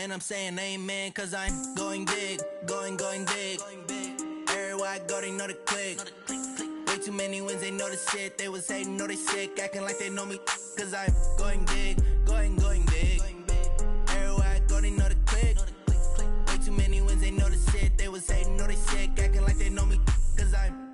And I'm saying amen, cause I'm going big, going big. Everywhere I go, they know the click. Way too many wins, they know the shit. They was hating, know they sick, acting like they know me, cause I'm going big, going big. Everywhere I go, they know the click. Way too many wins, they know the shit. They was hating, know they sick, acting like they know me, cause I'm.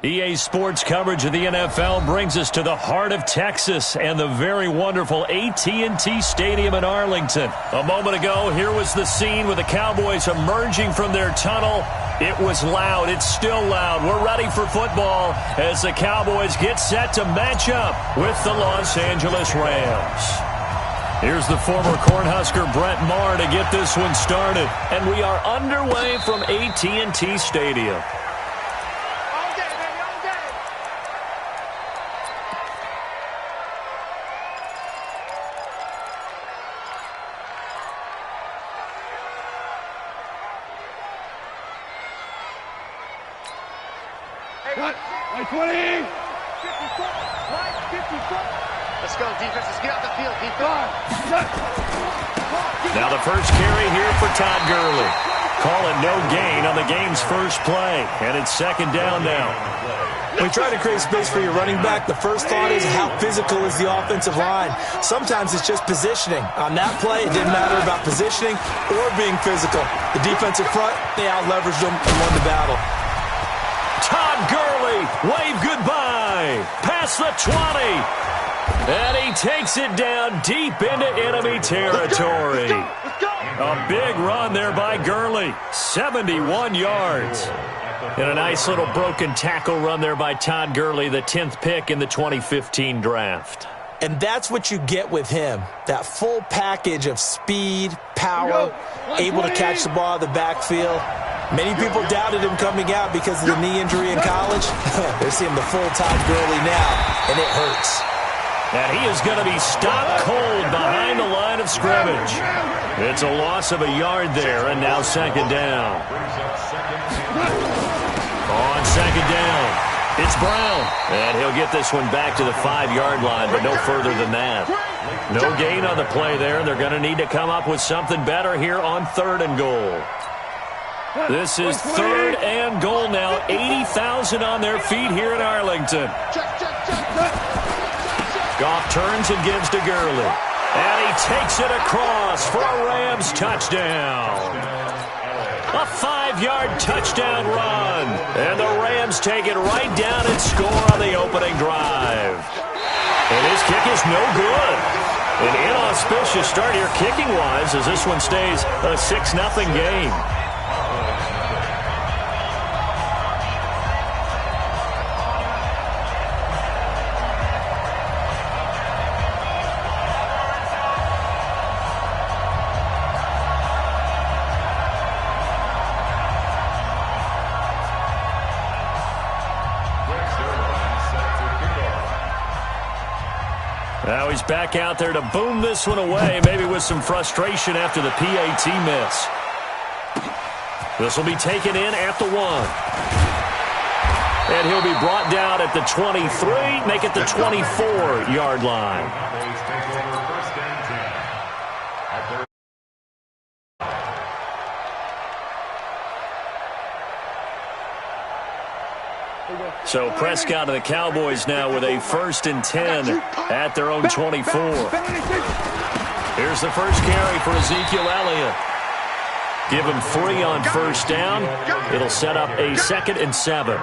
EA Sports coverage of the NFL brings us to the heart of Texas and the very wonderful AT&T Stadium in Arlington. A moment ago, here was the scene with the Cowboys emerging from their tunnel. It was loud. It's still loud. We're ready for football as the Cowboys get set to match up with the Los Angeles Rams. Here's the former Cornhusker Brett Maher to get this one started. And we are underway from AT&T Stadium. Hey, 20! 54! Let's go, defense. Let's get out the field, defense. Now the first carry here for Todd Gurley. Call it no gain on the game's first play. And it's second down now. When you try to create space for your running back, the first thought is how physical is the offensive line. Sometimes it's just positioning. On that play, it didn't matter about positioning or being physical. The defensive front, they out-leveraged them and won the battle. Todd Gurley, wave goodbye, past the 20, and he takes it down deep into enemy territory. A big run there by Gurley, 71 yards. And a nice little broken tackle run there by Todd Gurley, the 10th pick in the 2015 draft. And that's what you get with him, that full package of speed, power, able to catch the ball out of the backfield. Many people doubted him coming out because of the knee injury in college. They're seeing the full Todd Gurley now, and it hurts. And he is going to be stopped cold behind the line of scrimmage. It's a loss of a yard there, and now second down. On second down, it's Brown. And he'll get this one back to the 5-yard line, but no further than that. No gain on the play there. They're going to need to come up with something better here on third and goal. This is third and goal now. 80,000 on their feet here in Arlington. Goff turns and gives to Gurley. And he takes it across for a Rams touchdown. A 5-yard touchdown run. And the Rams take it right down and score on the opening drive. And his kick is no good. An inauspicious start here kicking-wise as this one stays a 6-0 game. Now he's back out there to boom this one away, maybe with some frustration after the PAT miss. This will be taken in at the 1. And he'll be brought down at the 23, make it the 24-yard line. So Prescott and the Cowboys now with a 1st and 10 at their own 24. Here's the first carry for Ezekiel Elliott. Give him 3 on first down. It'll set up a 2nd and 7.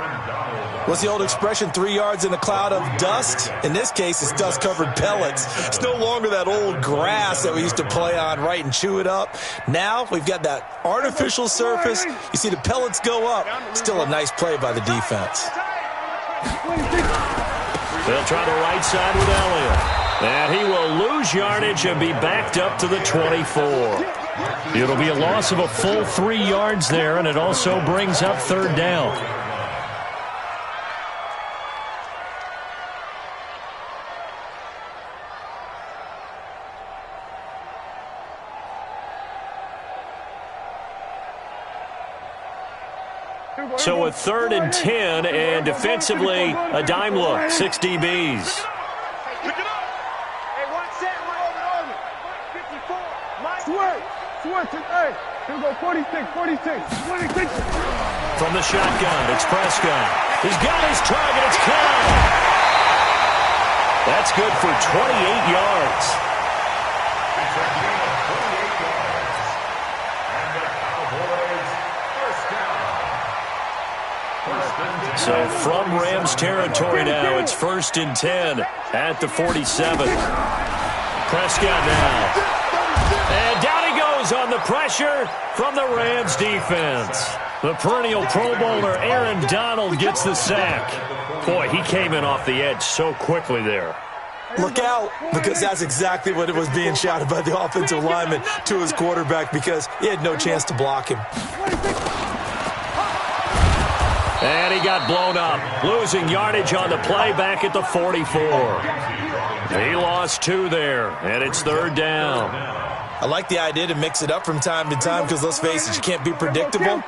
What's the old expression, 3 yards in a cloud of dust? In this case, it's dust-covered pellets. It's no longer that old grass that we used to play on, right, and chew it up. Now we've got that artificial surface. You see the pellets go up. Still a nice play by the defense. They'll try the right side with Elliott. And he will lose yardage and be backed up to the 24. It'll be a loss of a full 3 yards there, and it also brings up third down. So a 3rd and 10, and defensively, a dime look, 6 DBs. Pick it up. Hey, one set, one over. Hey, here we go, 46. From the shotgun, it's Prescott. He's got his target. It's caught. That's good for 28 yards. So from Rams territory now, it's 1st and 10 at the 47. Prescott now. And down he goes on the pressure from the Rams defense. The perennial Pro Bowler Aaron Donald gets the sack. Boy, he came in off the edge so quickly there. Look out, because that's exactly what it was being shouted by the offensive lineman to his quarterback, because he had no chance to block him. And he got blown up, losing yardage on the play back at the 44. He lost 2 there, and it's 3rd down. I like the idea to mix it up from time to time because, let's face it, you can't be predictable.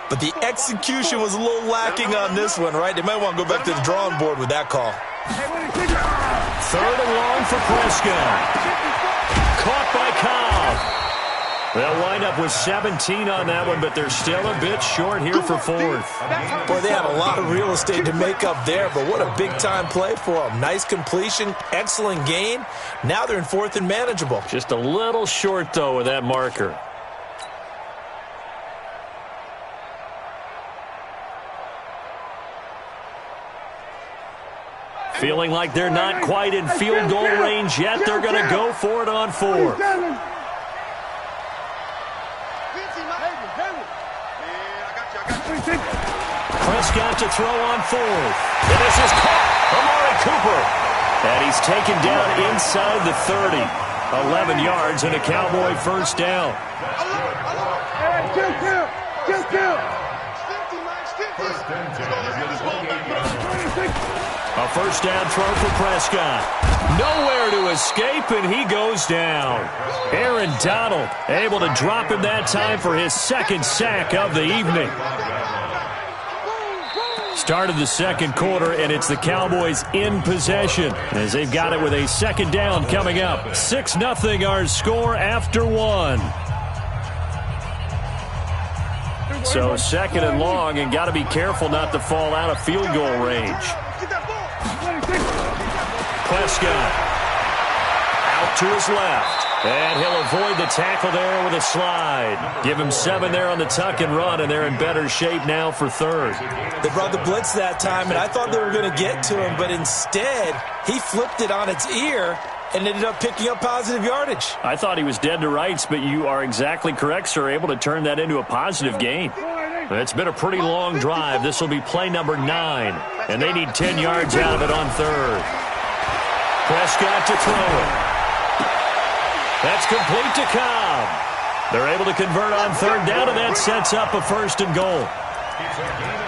But the execution was a little lacking on this one, right? They might want to go back to the drawing board with that call. 3rd and long for Prescott. Caught by Cobb. They'll wind up with 17 on that one, but they're still a bit short here for 4th. Boy, they had a lot of real estate to make up there, but what a big-time play for them. Nice completion, excellent gain. Now they're in 4th and manageable. Just a little short, though, with that marker. Feeling like they're not quite in field goal range yet. They're going to go for it on 4th. Prescott to throw on 4th. And this is caught. Amari Cooper. And he's taken down inside the 30. 11 yards and a Cowboy 1st down. A 1st down throw for Prescott. Nowhere to escape, and he goes down. Aaron Donald able to drop him that time for his 2nd sack of the evening. Started the 2nd quarter, and it's the Cowboys in possession as they've got it with a 2nd down coming up. 6-0 our score after 1. So 2nd and long, and got to be careful not to fall out of field goal range. Prescott out to his left. And he'll avoid the tackle there with a slide. Give him 7 there on the tuck and run, and they're in better shape now for 3rd. They brought the blitz that time, and I thought they were going to get to him, but instead he flipped it on its ear and ended up picking up positive yardage. I thought he was dead to rights, but you are exactly correct, sir, able to turn that into a positive gain. It's been a pretty long drive. This will be play number 9, and they need 10 yards out of it on 3rd. Prescott to throw it. That's complete to Cobb. They're able to convert on 3rd down, and that sets up a 1st and goal.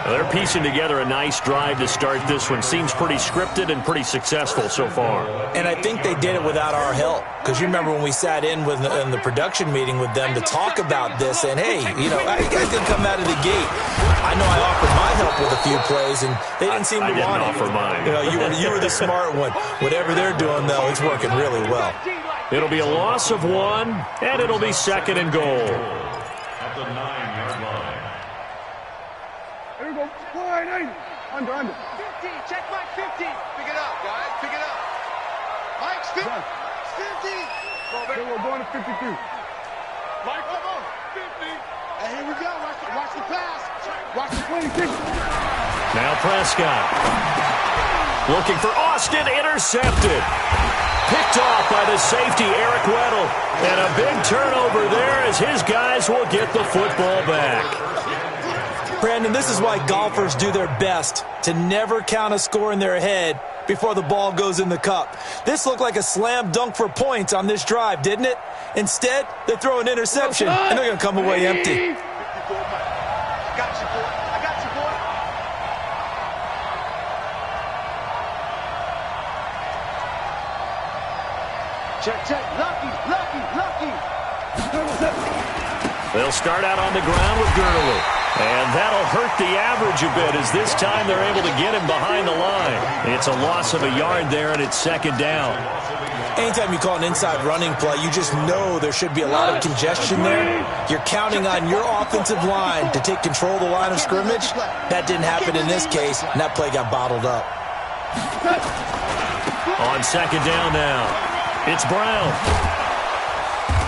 They're piecing together a nice drive to start this one. Seems pretty scripted and pretty successful so far. And I think they did it without our help. Because you remember when we sat in the production meeting with them to talk about this, and hey, you know, you guys didn't come out of the gate. I know I offered my help with a few plays, and they didn't seem to want it. I didn't offer mine. You know, you were the smart one. Whatever they're doing, though, it's working really well. It'll be a loss of 1, and it'll be 2nd and goal. At the 9-yard line. Here we go. Line 80. Under. 50. Check Mike 50. Pick it up, guys. Pick it up. Mike's 50. 50. Here we're going to 52. Mike, come on. 50. And here we go. Watch the pass. Watch the 26. Now Prescott. Looking for Austin. Intercepted. Picked off by the safety, Eric Weddle. And a big turnover there as his guys will get the football back. Brandon, this is why golfers do their best to never count a score in their head before the ball goes in the cup. This looked like a slam dunk for points on this drive, didn't it? Instead, they throw an interception, and they're going to come away empty. I got you, boy. I got you, boy. Check. Lucky. They'll start out on the ground with Gurley. And that'll hurt the average a bit as this time they're able to get him behind the line. It's a loss of a yard there, and it's 2nd down. Anytime you call an inside running play, you just know there should be a lot of congestion there. You're counting on your offensive line to take control of the line of scrimmage. That didn't happen in this case, and that play got bottled up. On second down now, it's Brown.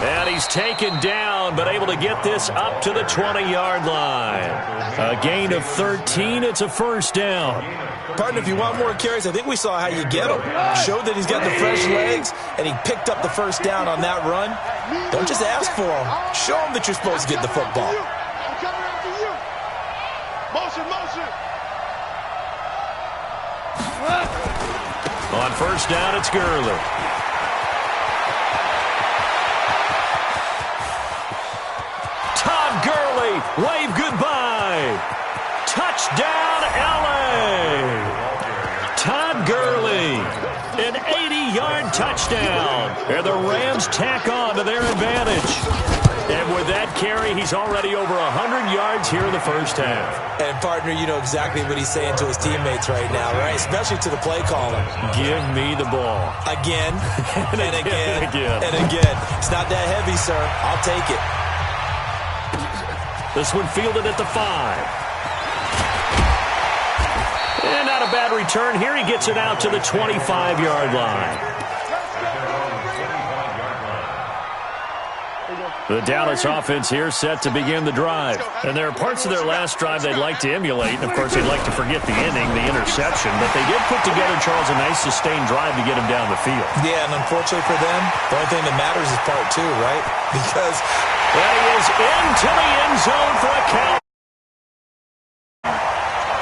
And he's taken down, but able to get this up to the 20-yard line. A gain of 13. It's a first down. Partner, if you want more carries, I think we saw how you get him. Showed that he's got the fresh legs, and he picked up the first down on that run. Don't just ask for him. Show him that you're supposed to get the football. I'm coming after you. Motion, motion. On first down, it's Gurley. Todd Gurley, wave goodbye. Touchdown, L.A. Todd Gurley, an 80-yard touchdown. And the Rams tack on to their advantage. And with that carry, he's already over 100 yards here in the first half. And, partner, you know exactly what he's saying to his teammates right now, right? Especially to the play caller. Give me the ball. Again, and again, and again. It's not that heavy, sir. I'll take it. This one fielded at the 5. And not a bad return here. He gets it out to the 25-yard line. The Dallas offense here set to begin the drive. And there are parts of their last drive they'd like to emulate. And, of course, they'd like to forget the inning, the interception. But they did put together, Charles, a nice sustained drive to get him down the field. Yeah, and unfortunately for them, the only thing that matters is part 2, right? Because that he is into the end zone for a count.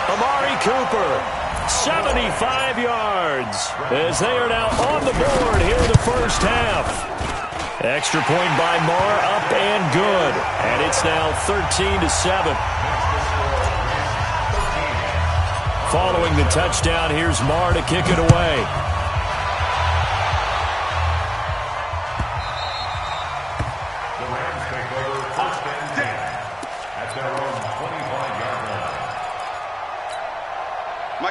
Amari Cooper, 75 yards, as they are now on the board here in the first half. Extra point by Marr, up and good. And it's now 13-7. Following the touchdown, here's Marr to kick it away. The Rams take over first and 10 at their own 25-yard line.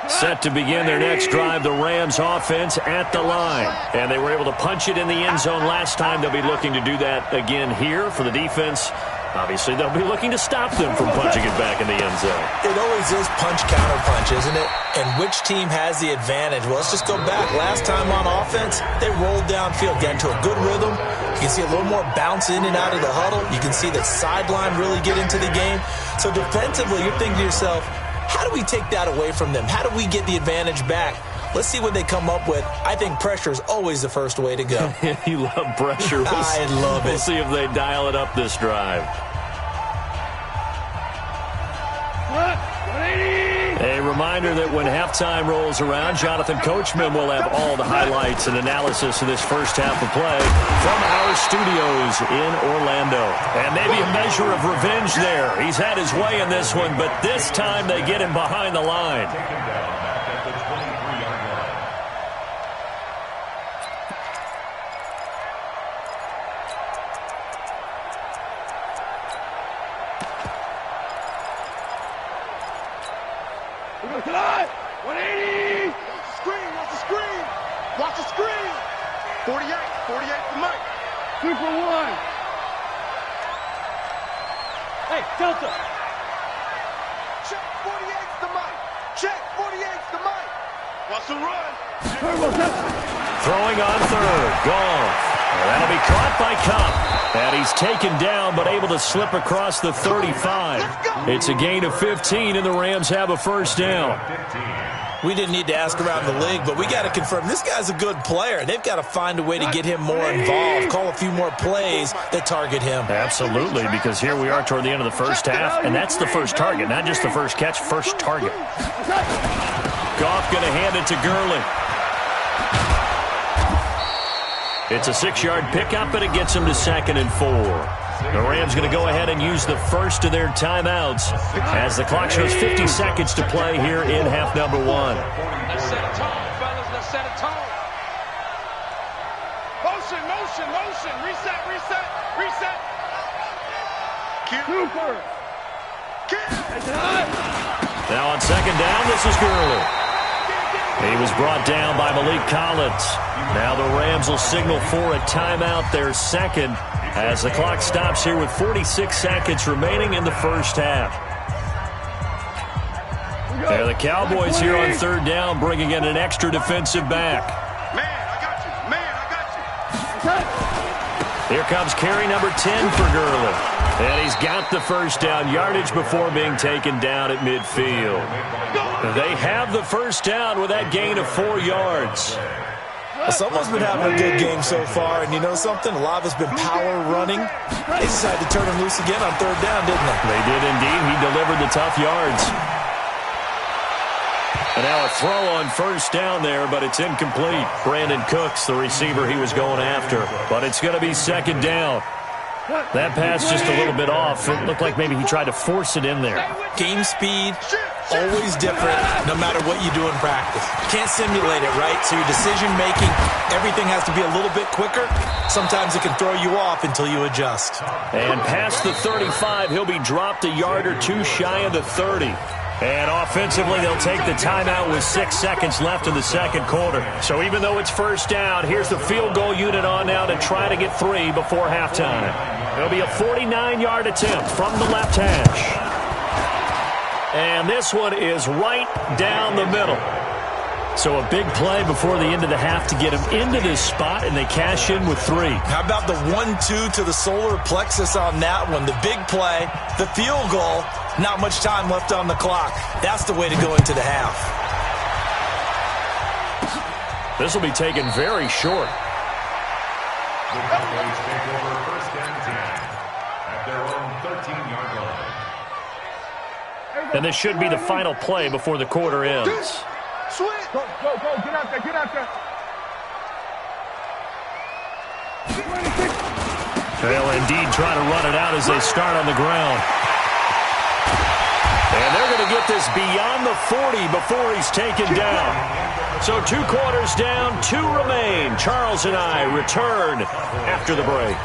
Set to begin their next drive, the Rams offense at the line. And they were able to punch it in the end zone last time. They'll be looking to do that again here for the defense. Obviously, they'll be looking to stop them from punching it back in the end zone. It always is punch-counter-punch, isn't it? And which team has the advantage? Well, let's just go back. Last time on offense, they rolled downfield, got into a good rhythm. You can see a little more bounce in and out of the huddle. You can see the sideline really get into the game. So defensively, you're thinking to yourself, how do we take that away from them? How do we get the advantage back? Let's see what they come up with. I think pressure is always the first way to go. You love pressure. I love it. We'll see if they dial it up this drive. A reminder that when halftime rolls around, Jonathan Coachman will have all the highlights and analysis of this first half of play from our studios in Orlando. And maybe a measure of revenge there. He's had his way in this one, but this time they get him behind the line. Tonight, 180. Screen, watch the screen. Watch the screen. 48 for Mike. 2 for 1. Hey, Delta. Check 48's the Mike. Check 48's the Mike. Watch the run. Throwing on third. Goff. That'll be caught by Cup. And he's taken down, but able to slip across the 35. It's a gain of 15, and the Rams have a first down. We didn't need to ask around the league, but we got to confirm this guy's a good player. They've got to find a way to get him more involved, call a few more plays that target him. Absolutely, because here we are toward the end of the first half, and that's the first target, not just the first catch, first target. Goff going to hand it to Gurley. It's a 6-yard pickup, and it gets him to 2nd and 4. The Rams going to go ahead and use the first of their timeouts as the clock shows 50 seconds to play here in half number 1. Let's set a tone, fellas. Let's set a tone. Motion, motion, motion. Reset, reset, reset. Cooper. Now on second down, this is Gurley. He was brought down by Malik Collins. Now the Rams will signal for a timeout, their second, as the clock stops here with 46 seconds remaining in the first half. And the Cowboys here on third down, bringing in an extra defensive back. Man, I got you. Man, I got you. Here comes carry number 10 for Gurley. And he's got the first down yardage before being taken down at midfield. They have the first down with that gain of 4 yards. Someone's been having a good game so far, and you know something? A lot of it's been power running. They decided to turn him loose again on third down, didn't they? They did indeed. He delivered the tough yards. And now a throw on first down there, but it's incomplete. Brandon Cooks, the receiver he was going after. But it's going to be second down. That pass just a little bit off. It looked like maybe he tried to force it in there. Game speed, always different, no matter what you do in practice. You can't simulate it, right? So your decision-making, everything has to be a little bit quicker. Sometimes it can throw you off until you adjust. And past the 35, he'll be dropped a yard or two shy of the 30. And offensively, they'll take the timeout with 6 seconds left in the second quarter. So even though it's first down, here's the field goal unit on now to try to get 3 before halftime. It'll be a 49-yard attempt from the left hash. And this one is right down the middle. So a big play before the end of the half to get him into this spot, and they cash in with 3. How about the 1-2 to the solar plexus on that one? The big play, the field goal, not much time left on the clock. That's the way to go into the half. This will be taken very short. The Cowboys take over first and 10 at their own 13-yard line. And this should be the final play before the quarter ends. Sweet. Go, get out there, get out there. They'll indeed try to run it out as they start on the ground. And they're going to get this beyond the 40 before he's taken down. So 2 quarters down, 2 remain. Charles and I return after the break.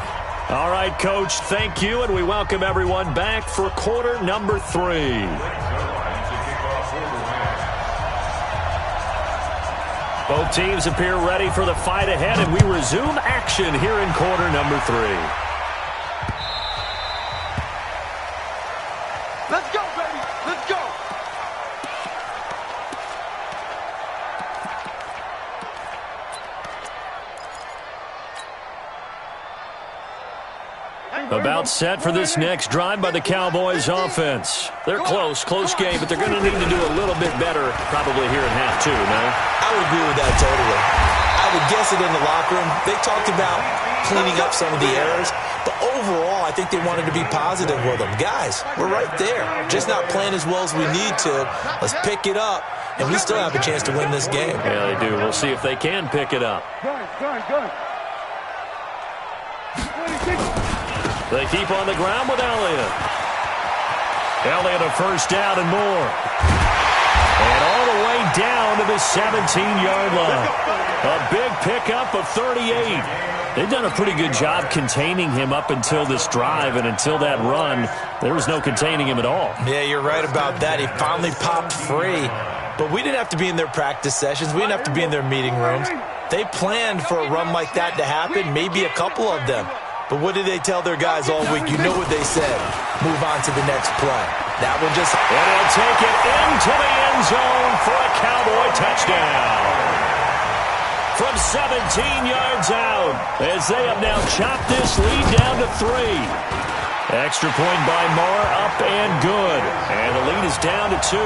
All right, Coach, thank you, and we welcome everyone back for quarter number 3. Both teams appear ready for the fight ahead, and we resume action here in quarter number 3. Let's go, baby. Let's go. About set for this next drive by the Cowboys offense. They're close game, but they're going to need to do a little bit better probably here in half 2, no? I would agree with that totally. I would guess it in the locker room. They talked about cleaning up some of the errors, but overall, I think they wanted to be positive with them. Guys, we're right there. Just not playing as well as we need to. Let's pick it up, and we still have a chance to win this game. Yeah, they do. We'll see if they can pick it up. Good. They keep on the ground with Elliott. Elliott a first down and more. And all the way down to the 17-yard line. A big pickup of 38. They've done a pretty good job containing him up until this drive, and until that run, there was no containing him at all. Yeah, you're right about that. He finally popped free. But we didn't have to be in their practice sessions. We didn't have to be in their meeting rooms. They planned for a run like that to happen, maybe a couple of them. But what did they tell their guys all week? You know what they said. Move on to the next play. That one just... And he'll take it into the end zone for a Cowboy touchdown. From 17 yards out, as they have now chopped this lead down to 3. Extra point by Marr, up and good. And the lead is down to 2.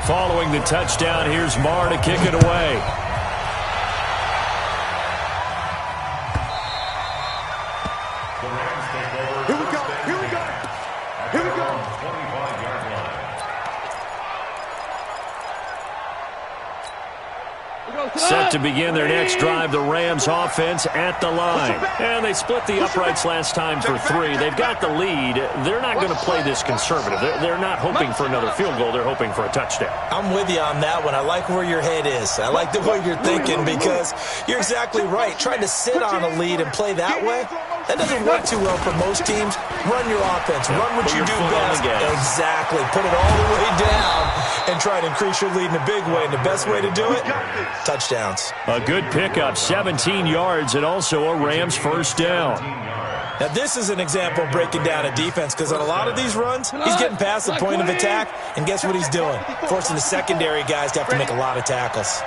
Following the touchdown, here's Marr to kick it away. Here we go. Set to begin their next drive, the Rams offense at the line. And they split the uprights last time for 3. They've got the lead. They're not going to play this conservative. They're not hoping for another field goal. They're hoping for a touchdown. I'm with you on that one. I like where your head is. I like the way you're thinking, because you're exactly right. Trying to sit on a lead and play that way, That doesn't work too well for most teams. Run your offense. Run what you do best. Exactly. Put it all the way down and try to increase your lead in a big way. And the best way to do it, touchdowns. A good pickup, 17 yards, and also a Rams first down. Now, this is an example of breaking down a defense, because on a lot of these runs, he's getting past the point of attack, and guess what he's doing? Forcing the secondary guys to have to make a lot of tackles.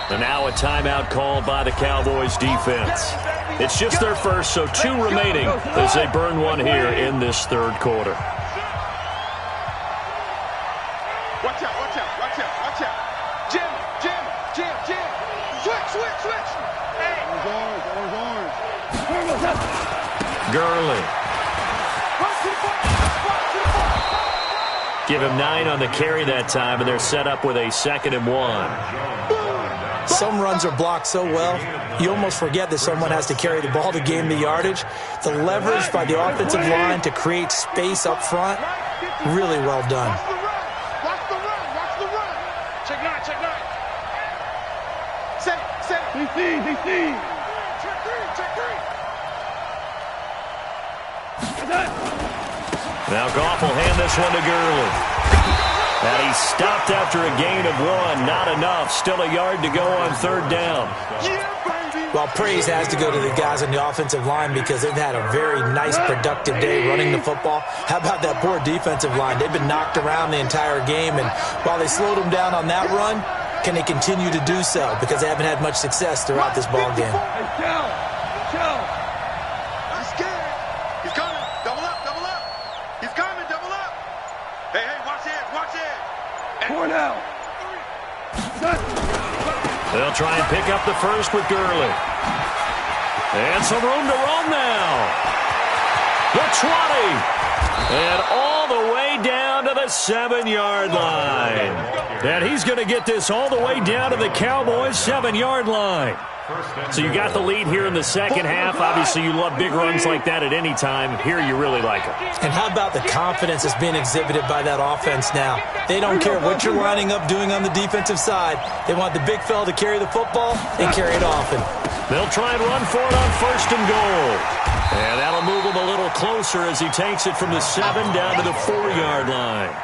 And now a timeout called by the Cowboys defense. It's just their first, so 2 remaining as they burn one here in this third quarter. Watch out, watch out, watch out, watch out. Jim. Switch. Hey. Gurley. Give him 9 on the carry that time, and they're set up with a 2nd and 1. Some runs are blocked so well, you almost forget that someone has to carry the ball to gain the yardage. The leverage by the offensive line to create space up front, really well done. Watch the run. Check 9. Set. DC. Check 3. Now Goff will hand this one to Gurley. And he stopped after a gain of 1. Not enough. Still a yard to go on 3rd down. Well, praise has to go to the guys on the offensive line, because they've had a very nice, productive day running the football. How about that poor defensive line? They've been knocked around the entire game, and while they slowed them down on that run, can they continue to do so? Because they haven't had much success throughout this ball game. He's scared. He's coming. Double up. He's coming. Double up. Hey, watch it. Four now. They'll try and pick up the first with Gurley. And some room to roam now. The 20. And all the way down to the 7-yard line. And he's going to get this all the way down to the Cowboys' 7-yard line. So you got the lead here in the second half. Obviously, you love big runs like that at any time. Here, you really like them. And how about the confidence that's being exhibited by that offense now? They don't care what you're lining up doing on the defensive side. They want the big fella to carry the football and carry it often. They'll try and run for it on 1st and goal. And that'll move him a little closer as he takes it from the 7 down to the 4-yard line.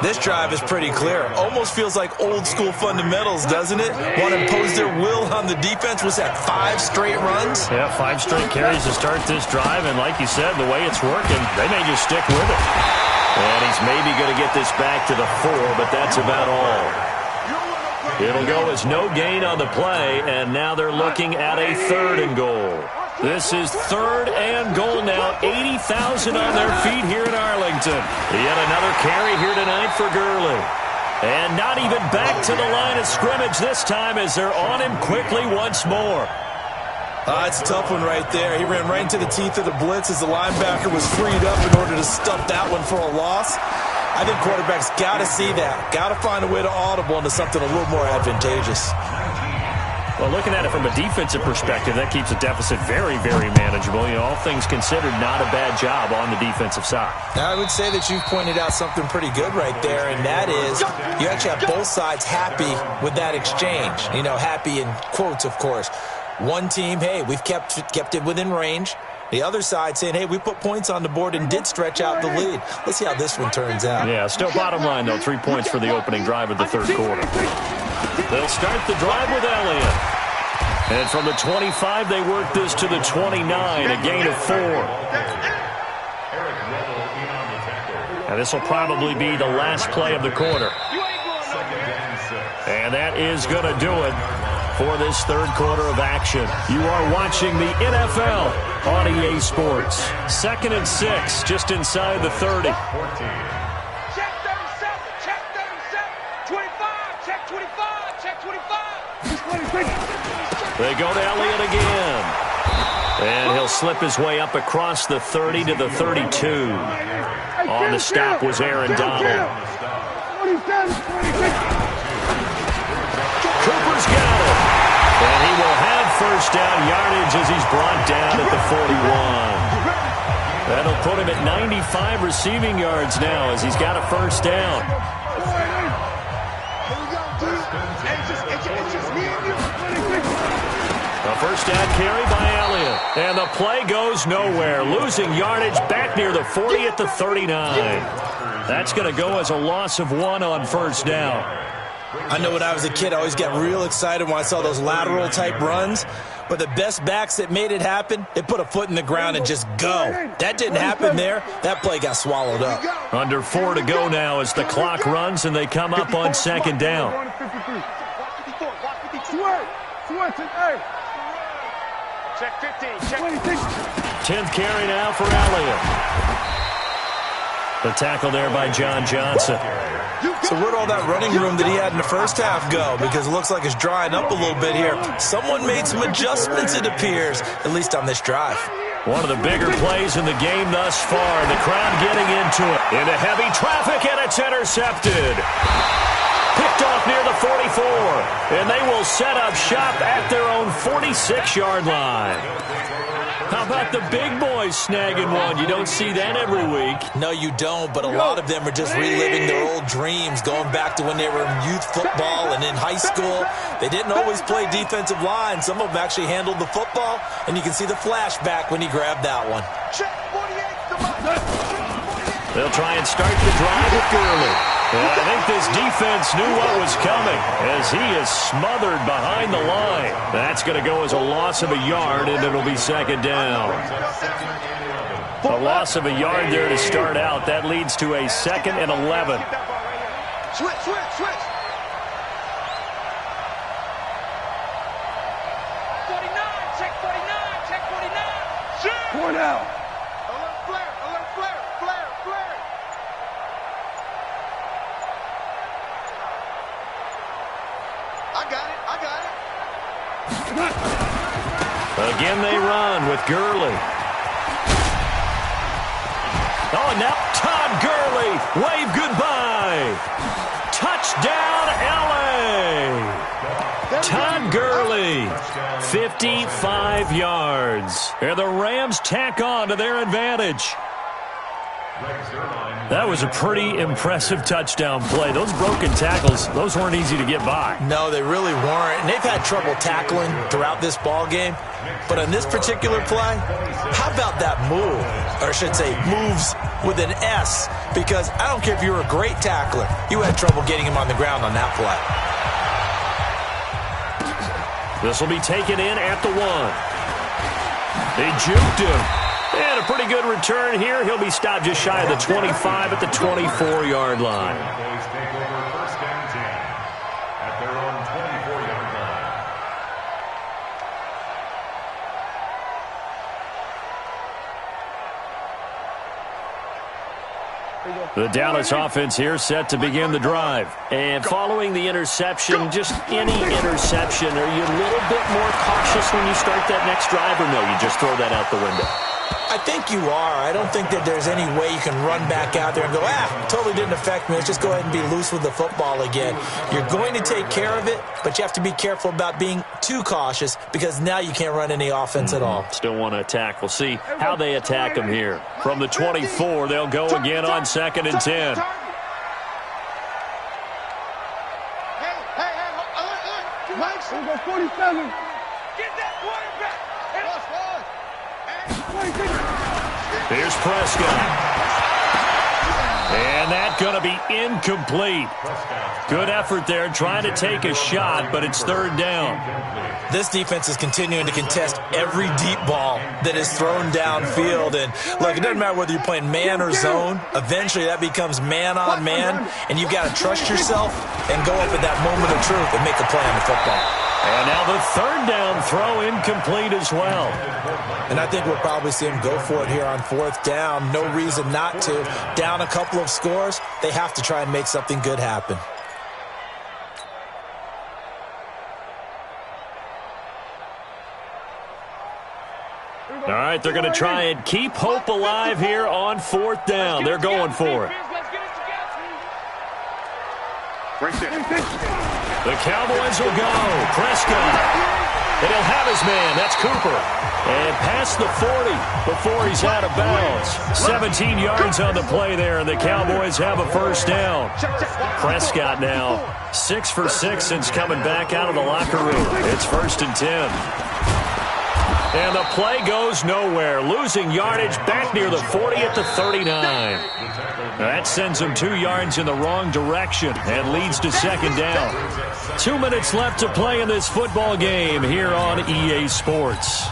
This drive is pretty clear. Almost feels like old-school fundamentals, doesn't it? Want to impose their will on the defense. Was that 5 straight runs? Yeah, 5 straight carries to start this drive. And like you said, the way it's working, they may just stick with it. And he's maybe going to get this back to the 4, but that's about all. It'll go as no gain on the play, and now they're looking at a 3rd and goal. This is 3rd and goal now. 80,000 on their feet here in Arlington. Yet another carry here tonight for Gurley. And not even back to the line of scrimmage this time as they're on him quickly once more. It's a tough one right there. He ran right into the teeth of the blitz as the linebacker was freed up in order to stuff that one for a loss. I think quarterbacks got to see that. Got to find a way to audible into something a little more advantageous. Well, looking at it from a defensive perspective, that keeps the deficit very, very manageable. You know, all things considered, not a bad job on the defensive side. Now, I would say that you've pointed out something pretty good right there, and that is you actually have both sides happy with that exchange. You know, happy in quotes, of course. One team, hey, we've kept it within range. The other side saying, hey, we put points on the board and did stretch out the lead. Let's see how this one turns out. Yeah, still bottom line, though, 3 points for the opening drive of the third quarter. They'll start the drive with Elliott. And from the 25, they work this to the 29, a gain of 4. And this will probably be the last play of the quarter. And that is going to do it for this third quarter of action. You are watching the NFL on EA Sports. 2nd and 6, just inside the 30. Check 37, check 37, 25, check 25, check 25. They go to Elliott again. And he'll slip his way up across the 30 to the 32. On the stop was Aaron Donald. Cooper's got it. And he will have first down yardage as he's brought down at the 41. That'll put him at 95 receiving yards now as he's got a first down. A first down carry by Elliott. And the play goes nowhere. Losing yardage back near the 40 at the 39. That's going to go as a loss of 1 on first down. I know when I was a kid, I always got real excited when I saw those lateral type runs. But the best backs that made it happen, they put a foot in the ground and just go. That didn't happen there. That play got swallowed up. Under 4 to go now as the clock runs and they come up on second down. Check 15. Check 10th carry now for Elliott. The tackle there by John Johnson. So where'd all that running room that he had in the first half go? Because it looks like it's drying up a little bit here. Someone made some adjustments, it appears, at least on this drive. One of the bigger plays in the game thus far. The crowd getting into it. Into heavy traffic, and it's intercepted. Picked off near the 44. And they will set up shop at their own 46-yard line. How about the big boys snagging one? You don't see that every week. No, you don't, but a lot of them are just reliving their old dreams, going back to when they were in youth football and in high school. They didn't always play defensive line. Some of them actually handled the football, and you can see the flashback when he grabbed that one. They'll try and start the drive with Gurley. And I think this defense knew what was coming as he is smothered behind the line. That's going to go as a loss of a yard, and it'll be second down. A loss of a yard there to start out. That leads to a 2nd and 11. Switch. 49, check 49. Point out. Alert flare. I got it. Again they run with Gurley. Oh, now Todd Gurley. Wave goodbye. Touchdown, L.A. Todd Gurley, 55 yards. And the Rams tack on to their advantage. That was a pretty impressive touchdown play. Those broken tackles, those weren't easy to get by. No, they really weren't. And they've had trouble tackling throughout this ball game. But on this particular play, how about that move? Or I should say moves with an S. Because I don't care if you were a great tackler. You had trouble getting him on the ground on that play. This will be taken in at the 1. They juked him. And a pretty good return here. He'll be stopped just shy of the 25 at the 24-yard line. Take over first and 10 at their own 24-yard line. The Dallas offense here set to begin the drive. And following the interception, just any interception, are you a little bit more cautious when you start that next drive, or no, you just throw that out the window? I think you are. I don't think that there's any way you can run back out there and go, totally didn't affect me. Let's just go ahead and be loose with the football again. You're going to take care of it, but you have to be careful about being too cautious because now you can't run any offense at all. Still want to attack. We'll see how they attack them here. From the 24, they'll go again on 2nd and 10. Hey, Mike. We'll go 47. Get that quarterback. Here's Prescott. And that's going to be incomplete. Good effort there trying to take a shot, but it's 3rd down. This defense is continuing to contest every deep ball that is thrown downfield. And, look, it doesn't matter whether you're playing man or zone. Eventually that becomes man on man, and you've got to trust yourself and go up at that moment of truth and make a play on the football. And now the 3rd down throw incomplete as well. And I think we'll probably see him go for it here on 4th down. No reason not to. Down a couple of scores, they have to try and make something good happen. All right, they're going to try and keep hope alive here on 4th down. They're going for it. The Cowboys will go. Prescott. And he'll have his man. That's Cooper. And past the 40 before he's out of bounds. 17 yards on the play there, and the Cowboys have a 1st down. Prescott now 6 for 6 since coming back out of the locker room. It's 1st and 10. And the play goes nowhere, losing yardage back near the 40 at the 39. That sends them 2 yards in the wrong direction and leads to second down. 2 minutes left to play in this football game here on EA Sports.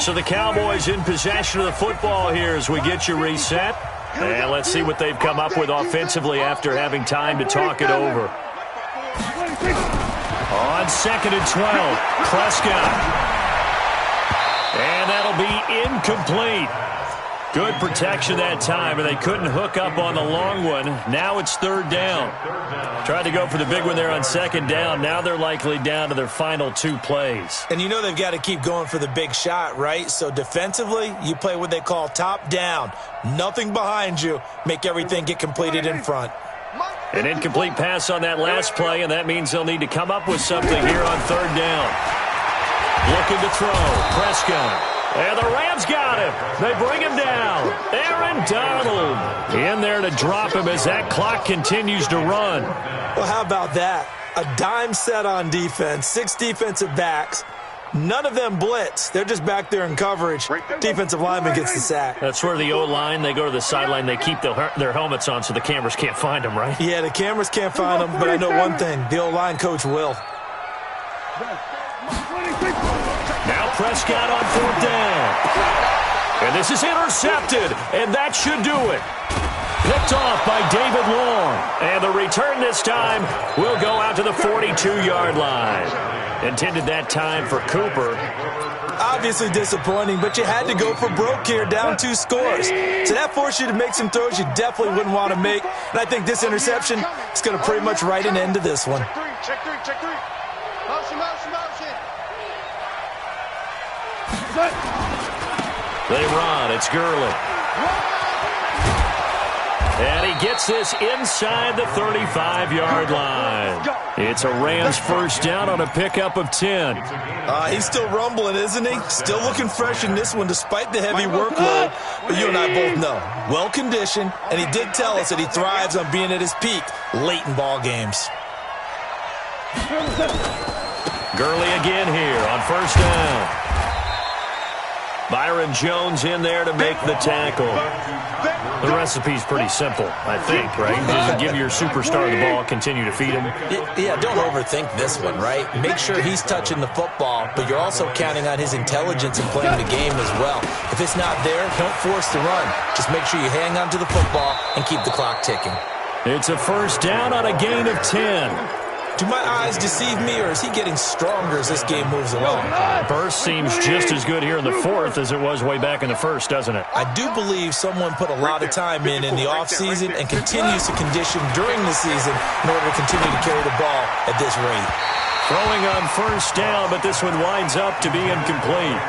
So the Cowboys in possession of the football here as we get you reset. And let's see what they've come up with offensively after having time to talk it over. On 2nd and 12, Prescott. And that'll be incomplete. Good protection that time, and they couldn't hook up on the long one. Now it's 3rd down. Tried to go for the big one there on 2nd down. Now they're likely down to their final 2 plays. And you know they've got to keep going for the big shot, right? So defensively, you play what they call top down. Nothing behind you. Make everything get completed in front. An incomplete pass on that last play, and that means they'll need to come up with something here on 3rd down. Looking to throw. Prescott. And the Rams got him. They bring him down. Aaron Donald in there to drop him as that clock continues to run. Well, how about that? A dime set on defense, 6 defensive backs. None of them blitz. They're just back there in coverage. Defensive lineman gets the sack. That's where the O-line, they go to the sideline, they keep their helmets on so the cameras can't find them, right? Yeah, the cameras can't find them, but I know one thing. The O-line coach will. Now Prescott on 4th down. And this is intercepted, and that should do it. Picked off by David Long. And the return this time will go out to the 42-yard line. Intended that time for Cooper. Obviously disappointing, but you had to go for broke here, down 2 scores. So that forced you to make some throws you definitely wouldn't want to make. And I think this interception is going to pretty much write an end to this one. Check three. Motion. They run. It's Gurley. And he gets this inside the 35-yard line. It's a Rams first down on a pickup of 10. He's still rumbling, isn't he? Still looking fresh in this one despite the heavy workload. But you and I both know, well-conditioned, and he did tell us that he thrives on being at his peak late in ball games. Gurley again here on first down. Byron Jones in there to make the tackle. The recipe's pretty simple, I think, right? Just give your superstar the ball, continue to feed him. Yeah, don't overthink this one, right? Make sure he's touching the football, but you're also counting on his intelligence in playing the game as well. If it's not there, don't force the run. Just make sure you hang on to the football and keep the clock ticking. It's a first down on a gain of 10. Do my eyes deceive me, or is he getting stronger as this game moves along? Burst seems just as good here in the 4th as it was way back in the 1st, doesn't it? I do believe someone put a lot of time in the offseason and continues to condition during the season in order to continue to carry the ball at this rate. Throwing on first down, but this one winds up to be incomplete.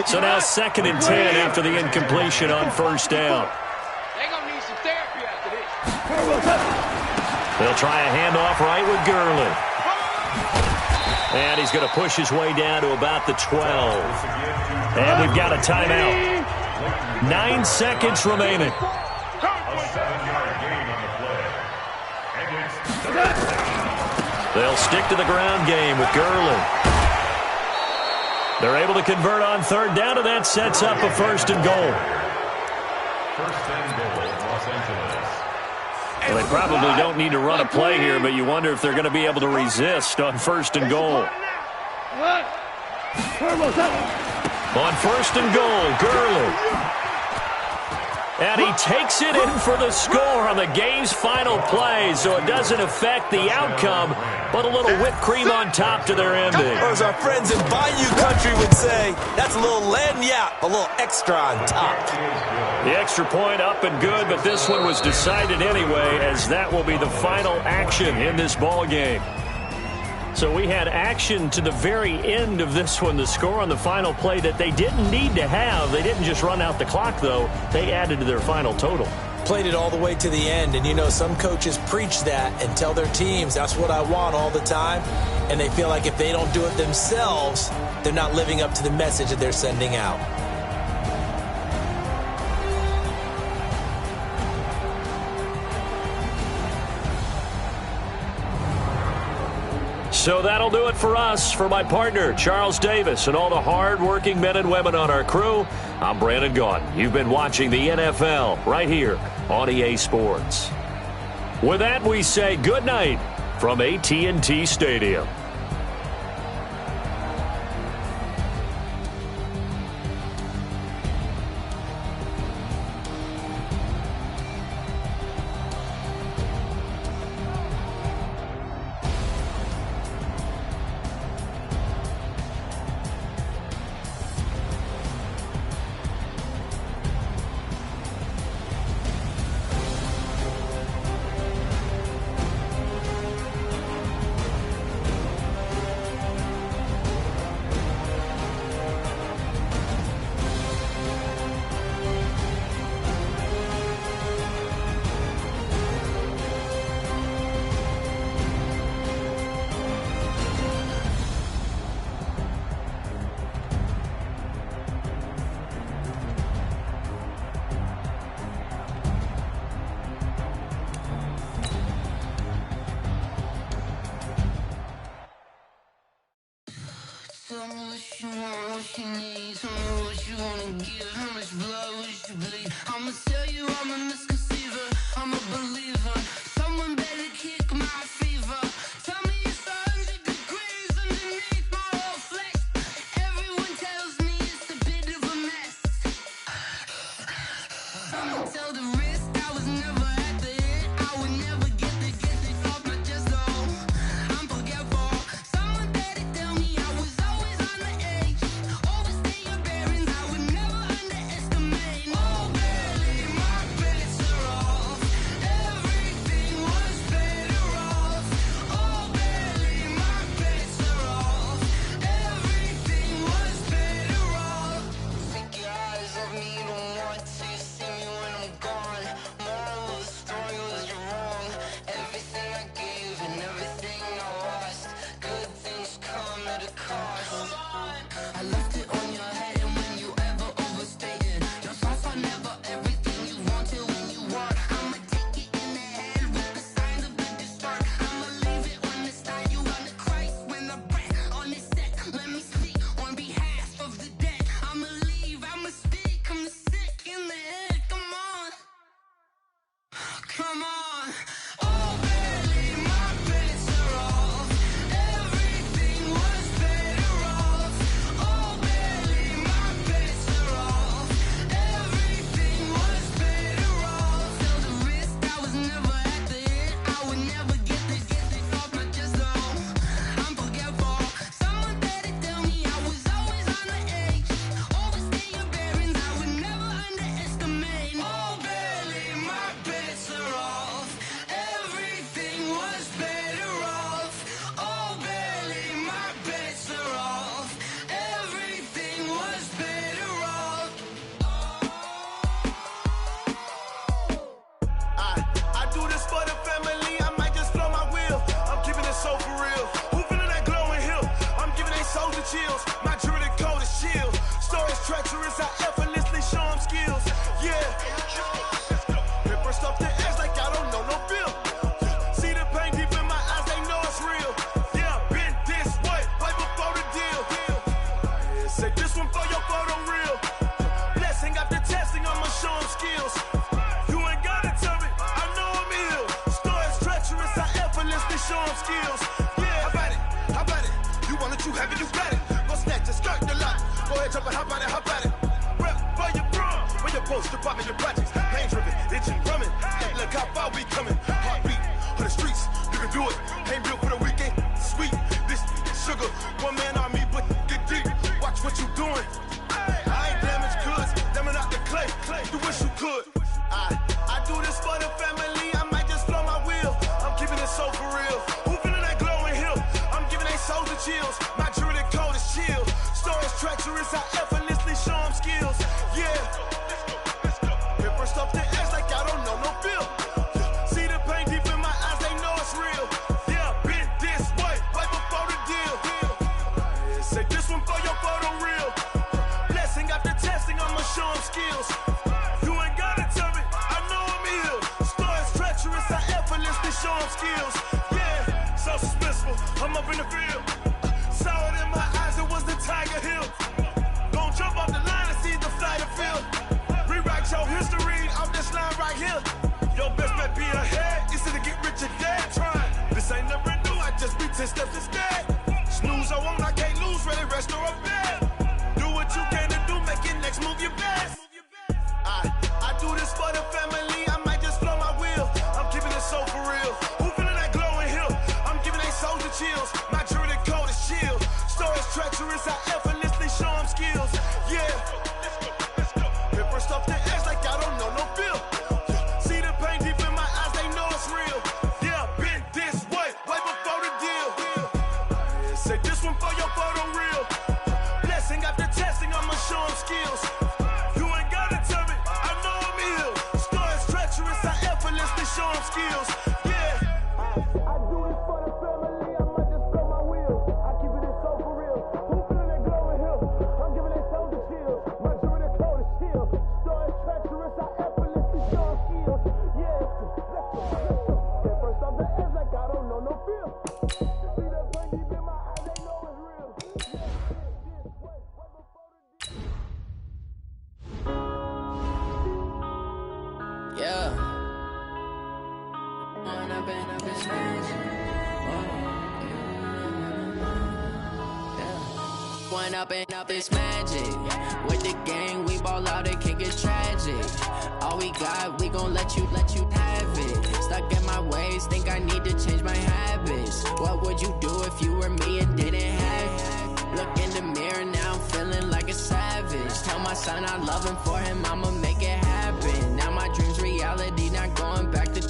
So now 2nd and 10 after the incompletion on first down. They're going to need some therapy after this. They'll try a handoff right with Gurley. And he's going to push his way down to about the 12. And we've got a timeout. 9 seconds remaining. They'll stick to the ground game with Gurley. They're able to convert on 3rd down, and that sets up a 1st and goal. 1st and goal, Los Angeles. Well, they probably don't need to run a play here, but you wonder if they're going to be able to resist on 1st and goal. On 1st and goal, Gurley. And he takes it in for the score on the game's final play, so it doesn't affect the outcome, but a little whipped cream on top to their ending. Or as our friends in Bayou Country would say, that's a little lagniappe, a little extra on top. The extra point up and good, but this one was decided anyway, as that will be the final action in this ball game. So we had action to the very end of this one, the score on the final play that they didn't need to have. They didn't just run out the clock, though. They added to their final total. Played it all the way to the end, and you know, some coaches preach that and tell their teams, that's what I want all the time, and they feel like if they don't do it themselves, they're not living up to the message that they're sending out. So that'll do it for us. For my partner, Charles Davis, and all the hard-working men and women on our crew, I'm Brandon Gaudin. You've been watching the NFL right here on EA Sports. With that, we say good night from AT&T Stadium. Tell me what you want, what you need. Tell me what you wanna give. How much blood would you bleed? I'ma tell you I'm a misconceiver. I'm a believer. Someone better kick my fever. Tell me it's 100 degrees underneath my whole flesh. Everyone tells me it's a bit of a mess. Someone tell the risk I was never at the hit. I would never get the off my chest though. I'm forgetful. Someone better tell me I was always on the edge. Overstay your bearings, I would never underestimate. Oh, barely, my bets are off. Everything was better off. Oh, barely, my bets are off. Everything was better off. Take your eyes off me, don't want to see me when I'm gone. Moral of the story was you're wrong. Everything I gave and everything I lost. Good things come at a cost. I left it on your head, and when you ever overstayed it, your thoughts are never everything you wanted when you want. I'ma take it in the head with the signs of the distort. I'ma leave it on the side. You on the Christ when the breath on the set. Let me speak on behalf of the dead. I'ma leave, I'ma speak. I'm the sick in the head. Come on, come on. Oh, barely, my bets are off. Everything was better off. Oh, barely, my bets are off. Everything was better off. Tell the risk I was never at the hit. I would never get the off my chest though. I'm forgetful. Someone better tell me I was always on the edge. Overstay your bearings, I would never underestimate. Oh, barely, my bets are off. Everything was better off. Oh, barely, my bets are off. Everything was better off. I do this for the family, I might just blow my wheel. I'm keeping it so for real. Who feeling that glowing hill? I'm giving they soldier chills. My jewelry code is chill. Stories treacherous, I effortlessly show them skills. Yeah. Paper stuff the edge like I don't know no bill. See the pain deep in my eyes, they know it's real. Yeah, been this way, way before the deal. Say this one for your photo reel. Blessing after testing, I'ma show them skills. You ain't gotta tell me, I know I'm ill. Stories treacherous, I effortlessly show them skills. Yeah, how about it? How about it? You want it, you have it, you got it. Go snatch it, skirt the lot. Go ahead, jump it, how about it? How about it? Rep for your prom, where your post, department, your projects. Pain driven, itching, drumming. Hey, look how far we coming. Heartbeat on the streets, you can do it. Ain't built for the weekend, sweet. This sugar, one man army, but get deep. Watch what you doing. I ain't damaged goods, damn out the clay. You wish you could. I do this for the family, I might just blow my wheel. I'm keeping it so for real. Who feeling that glowing hill? I'm giving they soldier chills. My jewelry code is chill. Stories treacherous, I effortlessly show them skills. Yeah. Paper stuff the edge like I don't know no bill. See the pain deep in my eyes, they know it's real. Yeah, been this way, way before the deal. Say this one for your photo reel. Blessing after testing, I'ma show them skills. You ain't gotta tell me, I know I'm ill. Stories treacherous, I effortlessly show them skills. Yeah, so suspicious. whisper, I'm up in the field. Saw it in my eyes, it was the Tiger Hill. Gon' jump off the line and see the fly the field. Rewrite your history off this line right here. Your best bet be ahead, instead of get rich or dead trying. This ain't never new, I just be 10 steps instead. Snooze, I won't, I can't lose, ready, rest or a bed. Do what you can to do, make your next move your best. I do this for the family, I might just blow my wheel. I'm keeping it so for real. Who feeling that glowing hill? I'm giving they souls the chills. My jewelry code is chill. Stories treacherous, I effortlessly show them skills. Yeah, let's go. Paper stuff the edge like I don't know no feel. See the pain deep in my eyes, they know it's real. Yeah, been this way before the deal. Say this one for your photo reel. Blessing after testing, I'ma show them skills. You ain't gotta tell me, I know I'm ill. Stories treacherous, I effortlessly show them skills. Yeah, I do this for the family, I might just blow my wheel. I keep it so for real. Who feeling that glowing hill? I'm giving they souls the chills. My jewelry code is chill. Stories treacherous, I effortlessly show them skills. Yeah, let's go. Get first off the edge like I don't know no feel. See that pain deep in my eyes, they know it's real. Yeah. When I've been smashed. When up it's magic. With the gang, we ball out, it can get tragic. All we got, we gon' let you have it. Stuck in my ways, think I need to change my habits. What would you do if you were me and didn't have it? Look in the mirror, now I'm feeling like a savage. Tell my son I love him, for him I'ma make it happen. Now my dream's reality, not going back to.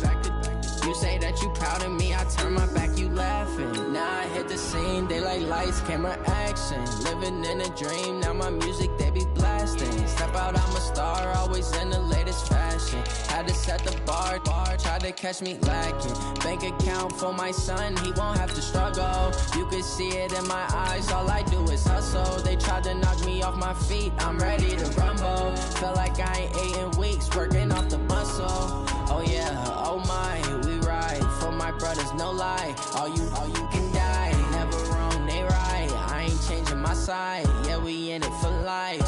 You say that you proud of me, I turn my back, you laughing. Now I hit the scene, they like lights, camera, action. Living in a dream, now my music, they be blasting. Step out, I'm a star, always in the latest fashion. Had to set the bar, tried to catch me lacking. Bank account for my son, he won't have to struggle. You can see it in my eyes, all I do is hustle. They tried to knock me off my feet, I'm ready to rumble. Felt like I ain't ate in weeks, working off the muscle. Oh yeah, oh my, we ride for my brothers, no lie. All you can die, never wrong, they right. I ain't changing my side, yeah, we in it for life.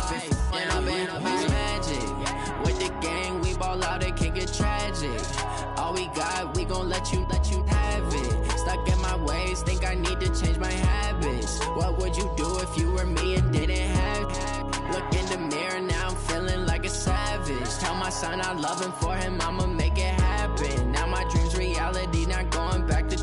When I've been magic. With the gang, we ball out, it can get tragic. All we got, we gon' let you have it. Stuck in my ways, think I need to change my habits. What would you do if you were me and didn't have it? Look in the mirror, now I'm feeling like a savage. Tell my son I love him, for him I'ma make it happen. Now my dream's reality, not going back to.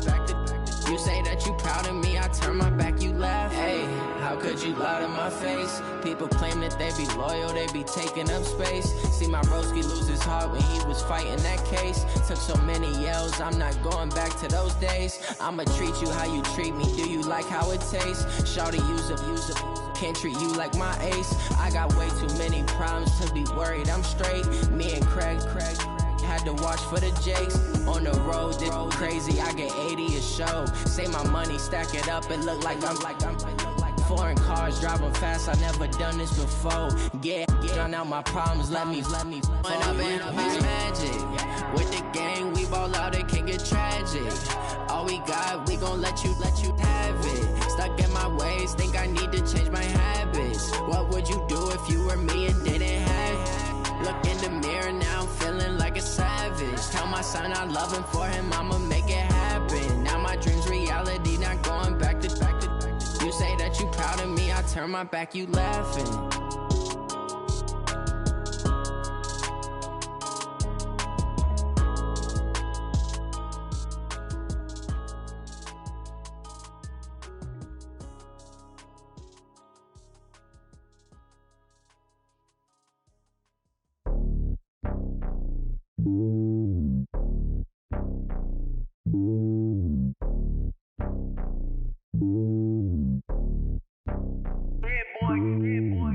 You say that you proud of me, I turn my back, you laugh. Hey, how could you lie to my face? People claim that they be loyal, they be taking up space. See my broski lose his heart when he was fighting that case. Took so many yells, I'm not going back to those days. I'ma treat you how you treat me, do you like how it tastes? Shawty, use up, can't treat you like my ace. I got way too many problems to be worried, I'm straight. Me and Craig had to watch for the Jakes. On the road, this crazy, I get 80 a show. Say my money, stack it up, it look like I'm foreign cars, driving fast, I never done this before. Get drown out my problems, let me When I've been magic. With the gang, we ball out, it can get tragic. All we got, we gon' let you have it. Stuck in my ways, think I need to change my habits. What would you do if you were me and didn't have it? Look in the mirror, now I'm feeling like a savage. Tell my son I love him, for him I'ma make it happen. Now my dream's reality, not going back to. You say that you proud of me, I turn my back, you laughing.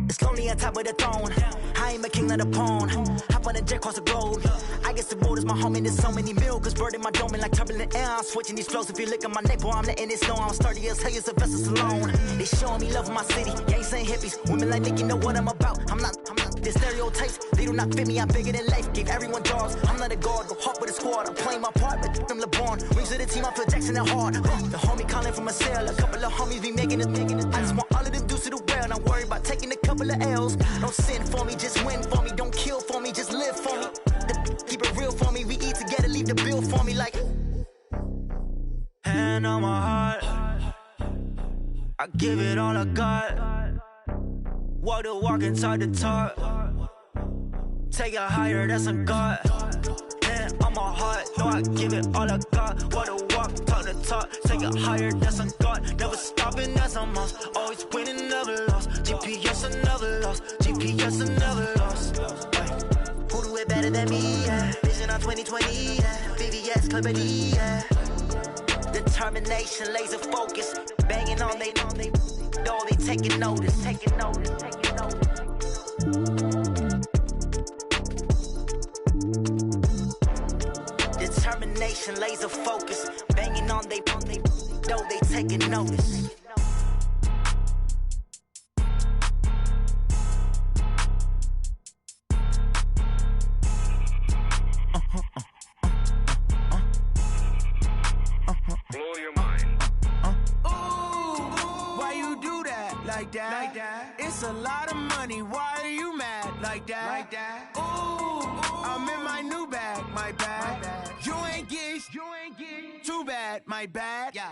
It's lonely on top of the throne. I ain't a king of the pawn. Hop on a jet across the globe. I guess the road is my home and there's so many miracles burning my dome like turbulent air. I'm switching these flows. If you look at my neck, boy, I'm letting it snow. I'm sturdy as hell, it's a vessel alone. They showing me love in my city. Gangs ain't hippies. Women like Nicky know what I'm about. I'm not The stereotypes, they do not fit me, I'm bigger than life. Gave everyone dogs, I'm not a guard, go hard with a squad. I'm playing my part, but I'm LeBron. Wings of the team, I feel Jackson and hard. The homie calling from a cell, a couple of homies be making it. I just want all of them dudes to the well, not worry about taking a couple of L's. Don't sin for me, just win for me. Don't kill for me, just live for me. Keep it real for me, we eat together, leave the bill for me like. Hand on my heart, I give it all I got. Walk the walk and talk the talk. Take it higher, that's a God. Hand on my heart, no, I give it all I got. Walk the walk, talk the talk. Take it higher, that's a God. Never stopping, that's a must. Always winning, never lost. GPS, I never lost. GPS, I never lost. Who do it better than me? Yeah. Vision on 2020. Yeah. VVS, Clarity. Yeah. Determination, laser focus, banging on they know they taking notice. Determination, laser focus, banging on they know they taking notice. Like that. It's a lot of money. Why are you mad like that? Ooh, I'm in my new bag, my bad. You ain't get too bad, my bad. Yeah.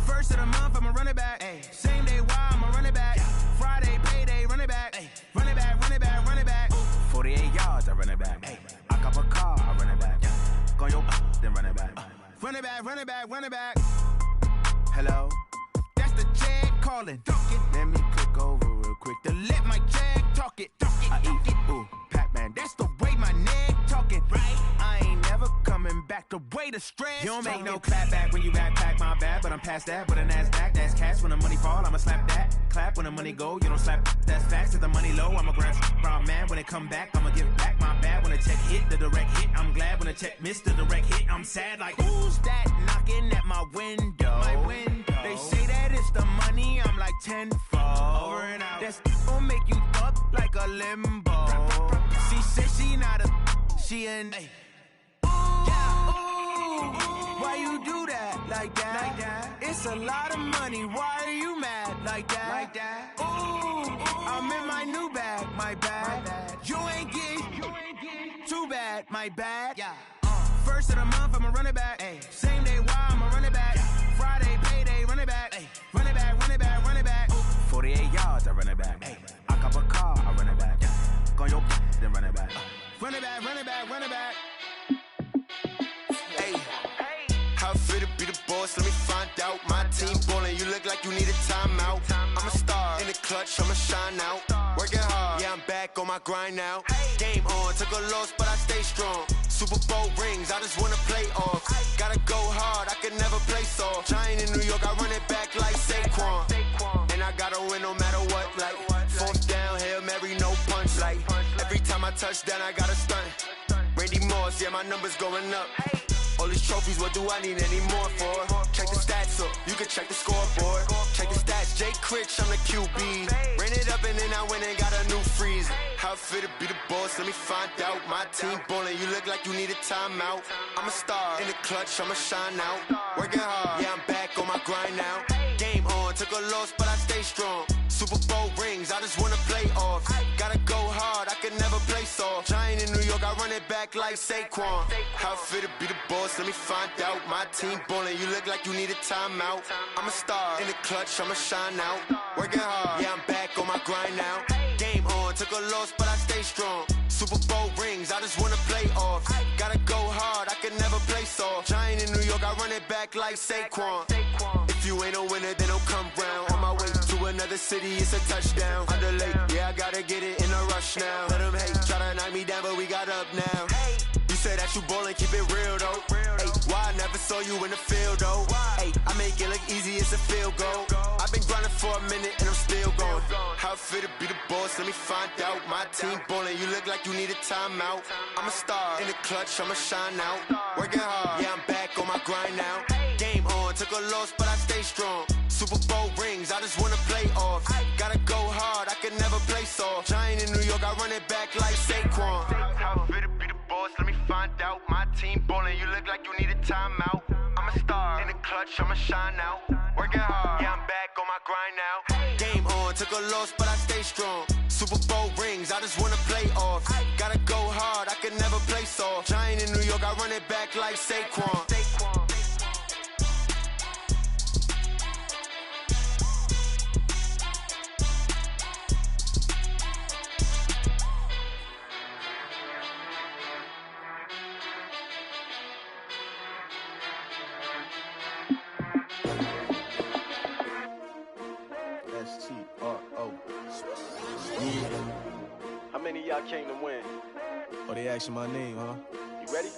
First of the month, I'ma run it back. Ay. Same day, why I'ma run it back. Yeah. Friday, payday, run it back. Ay. Run it back, run it back, run it back. 48 yards, I run it back. Ay. I cop a car, I run it back. Yeah. Go your then run it back. Run it back, run it back, run it back. Hello? That's the check calling. Let me click over real quick to let my check talk it. I eat it, ooh, Pac-Man. That's the way my neck talking. Right? I ain't never coming back the way the stress. You don't make no clap back when you backpack, my bad. But I'm past that with a NASDAQ. That's cash when the money fall, I'ma slap that. Clap when the money go, you don't slap. That's facts. If the money low, I'ma grab brown man. When it come back, I'ma give back my bad. When the check hit, the direct hit. I'm glad when the check missed the direct hit. I'm sad like, who's that knocking at my window? My window. They say that it's the money, I'm like tenfold. Over and out. That's gon' make you up like a limbo. She said she not a, she an. Ooh, yeah. Ooh, why you do that like that? It's a lot of money, why are you mad like that? Ooh, I'm in my new bag, my bad. You ain't get too bad, my bad. Yeah. First of the month, I'ma run it back. Ay. Same day, why I'ma run it back. Friday, payday, run it back. Ay. Run it back, run it back, run it back. 48 yards, I run it back. Ay. I cop a car, I run it back. Yeah. Go your then run it back. Run it back, run it back, run it back. Hey, how fit to be the boss? Let me find out. My team ballin', you look like you need a timeout. I'm a star in the clutch, I'ma shine out. Working hard, yeah, I'm back on my grind now. Game on, took a loss, but I stay strong. Super Bowl rings, I just wanna play off. Gotta go hard, I can never play soft. Giant in New York, I run it back like Saquon. And I gotta win no matter what, like fourth down, Hail Mary, no punch. Like every time I touch down, I gotta stunt. Randy Moss, yeah, my numbers going up. All these trophies, what do I need any more for? Check the stats up, you can check the scoreboard. Check the stats, Jay Critch, I'm the QB. Ran it up and then I went and got a new freeze. How fit to be the boss, let me find out. My team ballin', you look like you need a timeout. I'm a star in the clutch, I'ma shine out. Working hard, yeah, I'm back on my grind now. Game on, took a loss, but I stay strong. Super Bowl rings, I just wanna play off. Gotta go hard, I can never play soft. Giant in New York, I run it back like Saquon. How fit to be the boss, let me find out. My team ballin', you look like you need a timeout. I'm a star in the clutch, I'ma shine out. Working hard, yeah, I'm back on my grind now. Game on, took a loss, but I stay strong. Super Bowl rings, I just wanna play off. Gotta go hard, I can never play soft. Giant in New York, I run it back like Saquon. If you ain't a winner, then don't come round. On my way to another city, it's a touchdown. Underlay, yeah, I gotta get it in a rush now. Let them hate, try to knock me down, but we got up now. You say that you ballin', keep it real though. Hey, why I never saw you in the field though? Hey, I make it look easy, it's a field goal. I've been grinding for a minute and I'm still going. How fit to be the boss, let me find out. My team ballin', you look like you need a timeout. I'm a star in the clutch, I'ma shine out. Working hard, yeah, I'm back on my grind now. Game on, took a loss, but I stay strong. Super Bowl rings, I just wanna play off. Gotta go hard, I can never play soft. off. Giant in New York, I run it back like Saquon. How fit to be the boss, let me find out. My team ballin', you look like you need a timeout. I'm a star, in the clutch, I'ma shine out. Working hard, yeah, I'm back on my grind now. Game on, took a loss, but I stay strong. Super Bowl rings, I just wanna play off. Gotta go hard, I can never play soft. Giant in New York, I run it back like Saquon. S-T-R-O. Yeah. How many of y'all came to win? Oh, they asking my name, huh? You ready?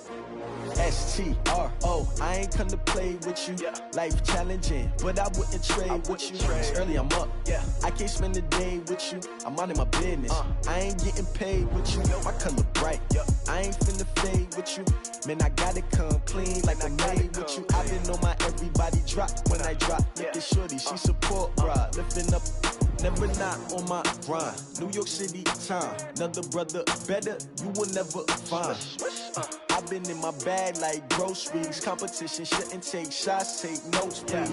S-T-R-O. I ain't come to play with you. Yeah. Life challenging, but I wouldn't trade with you. It's early, I'm up. Yeah. I can't spend the day with you. I'm minding my business. I ain't getting paid with you. My color bright. I ain't finna fade with you. Man, I gotta come clean like I'm made with you. I've been on my everybody drop when I drop. Look at shorty, she support ride. Lifting up, never not on my grind. New York City time. Another brother better, you will never find. I've been in my bag like groceries. Competition shouldn't take shots, take notes, please.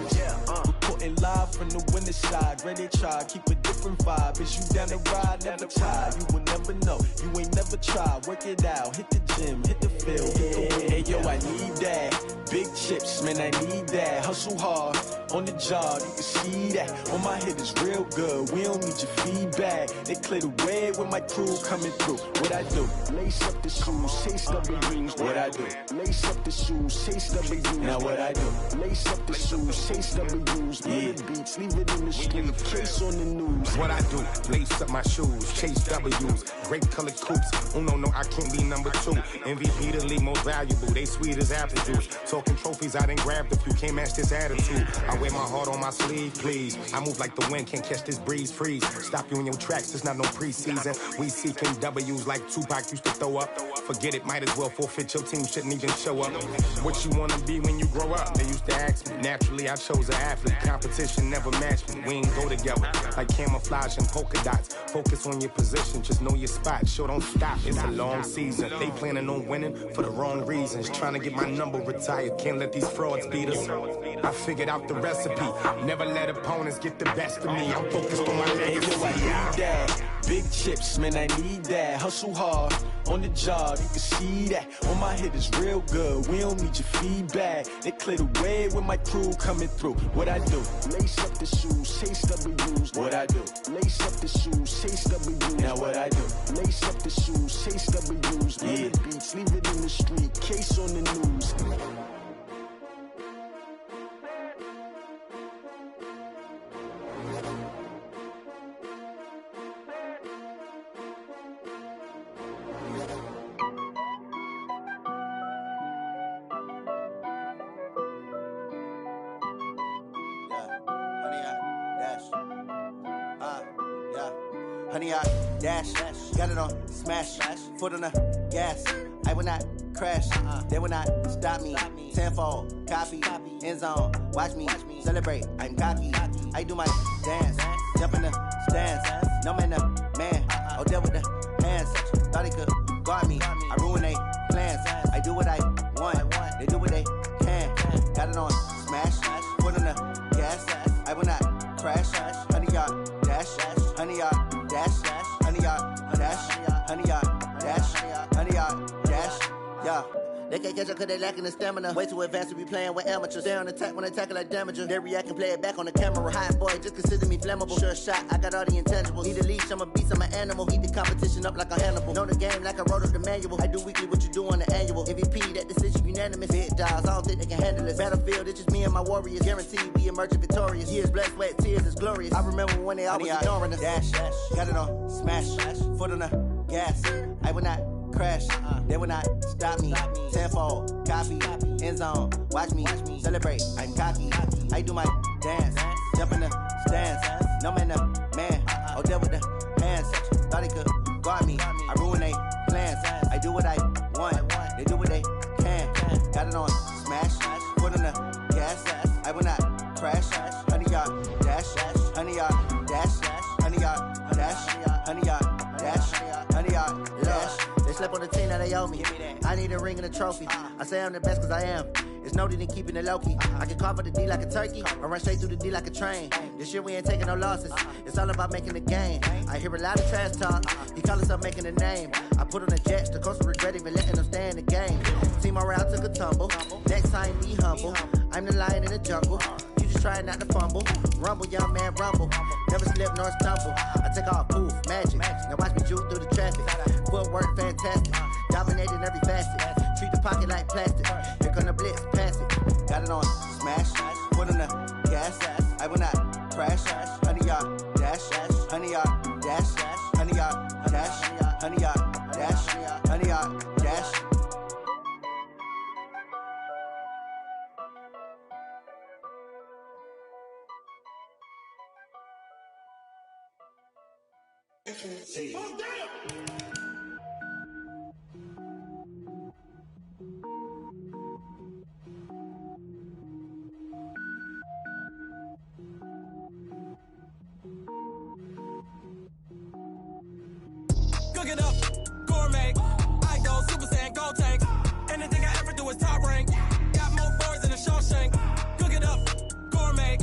Reporting live from the winter side. Ready to try, keep a different vibe. Is you down the ride, never tired. You will never know, you ain't never tried. Work it out, hit the gym, hit the field. Hey yo, I need that. Big chips, man, I need that. Hustle hard, on the job, you can see that. On my head is real good, we don't need your feedback. They clear the way with my crew coming through. What I do? Lace up the shoes, chase W's. What I do? Lace up the shoes, chase W's. Now what I do? Lace up the shoes, chase W's. Yeah. The beats, leave it in the street, case on the news. What I do? Lace up my shoes, chase W's. Grape colored coops. Oh no, I can't be number 2. MVP the league most valuable. They sweet as apple juice. Talking trophies, I didn't grab the few. Can't match this attitude. I wear my heart on my sleeve, please. I move like the wind, can't catch this breeze, freeze. Stop you in your tracks, there's not no preseason. We seeking W's like Tupac used to throw up. Forget it, might as well forfeit. Your team shouldn't even show up. What you wanna be when you grow up? They used to ask me. Naturally, I chose an athlete. Competition never matched me. We ain't go together like camouflage and polka dots. Focus on your position, just know your spot. Show don't stop, it's a long season. They planning on winning for the wrong reasons. Trying to get my number retired, can't let these frauds beat us. I figured out the recipe. Never let opponents get the best of me. I'm focused on my legacy. I need that. Big chips, man, I need that. Hustle hard, on the job, you can see that. On my head is real good, we don't need your feedback. They clear the way with my crew coming through. What I do? Lace up the shoes, chase W's. What I do? Lace up the shoes, chase W's. Now what I do? Lace up the shoes, chase W's. Yeah. The beats, leave it in the street, case on the news. Honey, I dash, got it on smash, foot on the gas. I will not crash, they will not stop me. Tenfold, copy, end zone, watch me celebrate. I'm cocky, I do my dance, jump in the stands. No man, man, oh deal with the hands. Thought he could guard me, I ruin they plans. I do what I want, they do what they can. Got it on smash, foot on the gas. I will not crash, honey, y'all dash, honey, y'all dash, honey, y'all dash, honey, y'all dash, honey, y'all dash, yeah. They can't catch up cause they lacking the stamina. Way too advanced to be playing with amateurs. Stay on attack when they tackle like damager. They react and play it back on the camera. Hot boy, just consider me flammable. Sure shot, I got all the intangibles. Need a leash, I'm a beast, I'm an animal. Eat the competition up like a Hannibal. Know the game like I wrote up the manual. I do weekly what you do on the annual. MVP, that decision unanimous. Hit dials, I don't think they can handle it. Battlefield, it's just me and my warriors. Guaranteed we emerge victorious. Years, blood, sweat, tears, is glorious. I remember when they always ignoring us. Dash, got it on smash, foot on the gas. I will not crash, they will not stop me. Tenfold, copy, end zone, watch me celebrate. I'm cocky, I do my dance, jump in the stands. No man, man, oh deal with the hands. Thought he could guard me, I ruin they plans. I do what I want, they do what they can. Got it on smash, foot on the gas. I will not crash, honey, y'all dash, honey, y'all dash, honey, y'all dash, honey, y'all that they owe me. I need a ring and a trophy. I say I'm the best cause I am. It's noted in keeping it low-key. I can carve up the D like a turkey or run straight through the D like a train. This year we ain't taking no losses. It's all about making the game. I hear a lot of trash talk. He call himself making a name. I put on the jets. The coach will regret even letting them stay in the game. Team morale took a tumble. Next time be humble. I'm the lion in the jungle. You just try not to fumble. Rumble, young man, rumble. Never slip nor stumble. I take off, poof, magic. Now watch me juke through the traffic. Footwork fantastic. Dominating every facet. Treat the pocket like plastic. Here come the blitz, pass it. Got it on smash, foot on the gas. I will not crash. 100-yard dash, 100-yard dash, 100-yard dash, 100-yard dash, 100-yard dash. Cook it up, gourmet. I go Super Saiyan, gold tank. Anything I ever do is top rank. Got more boys than a Shawshank. Cook it up, gourmet.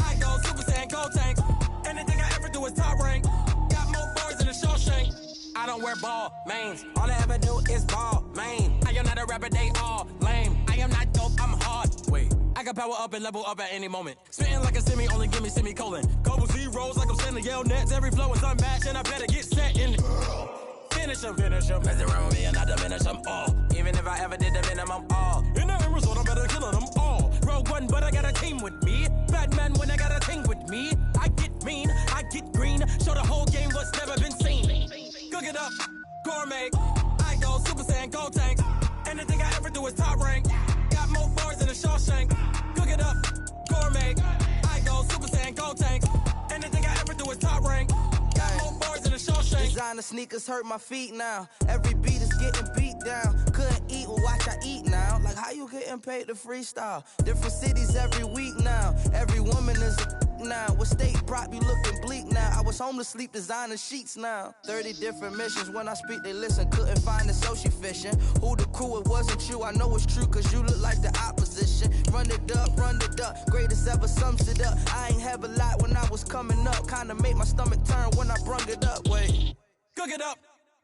I go Super Saiyan, gold tank. Anything I ever do is top rank. Got more boys than a Shawshank. I don't wear ball mains. All I ever do is ball main. I am not a rapper, they all lame. I am not dope, I'm hard. Wait, I can power up and level up at any moment. Spitting like a semi, only give me semicolon. Couple zeros like I'm sending yell nets. Every flow is unmatched and I better get set in. Finish him. Mess around with me and I diminish them all. Even if I ever did the minimum all. In the end result, I'm better killing them all. Rogue one, but I got a team with me. Batman when I got a team with me. I get mean, I get green. Show the whole game what's never been seen. Cook it up, gourmet. I go Super Saiyan, gold tank. Anything I ever do is top rank. Got more bars than a Shawshank. Cook it up, gourmet. I go Super Saiyan, gold tank. Anything I ever do is top rank. Got more bars than a Shawshank. Designer sneakers hurt my feet now. Every beat is getting beat down. Couldn't eat, well watch I eat now. Like how you getting paid to freestyle? Different cities every week now. Every woman is a now. What state prop you looking bleak now? I was home to sleep designing sheets now. 30 different missions. When I speak they listen. Couldn't find it so she fishing. Who the crew, it wasn't you. I know it's true cause you look like the opposition. Run it up. Greatest ever sums it up. I ain't have a lot when I was coming up. Kinda made my stomach turn when I brung it up. Wait. Cook it up,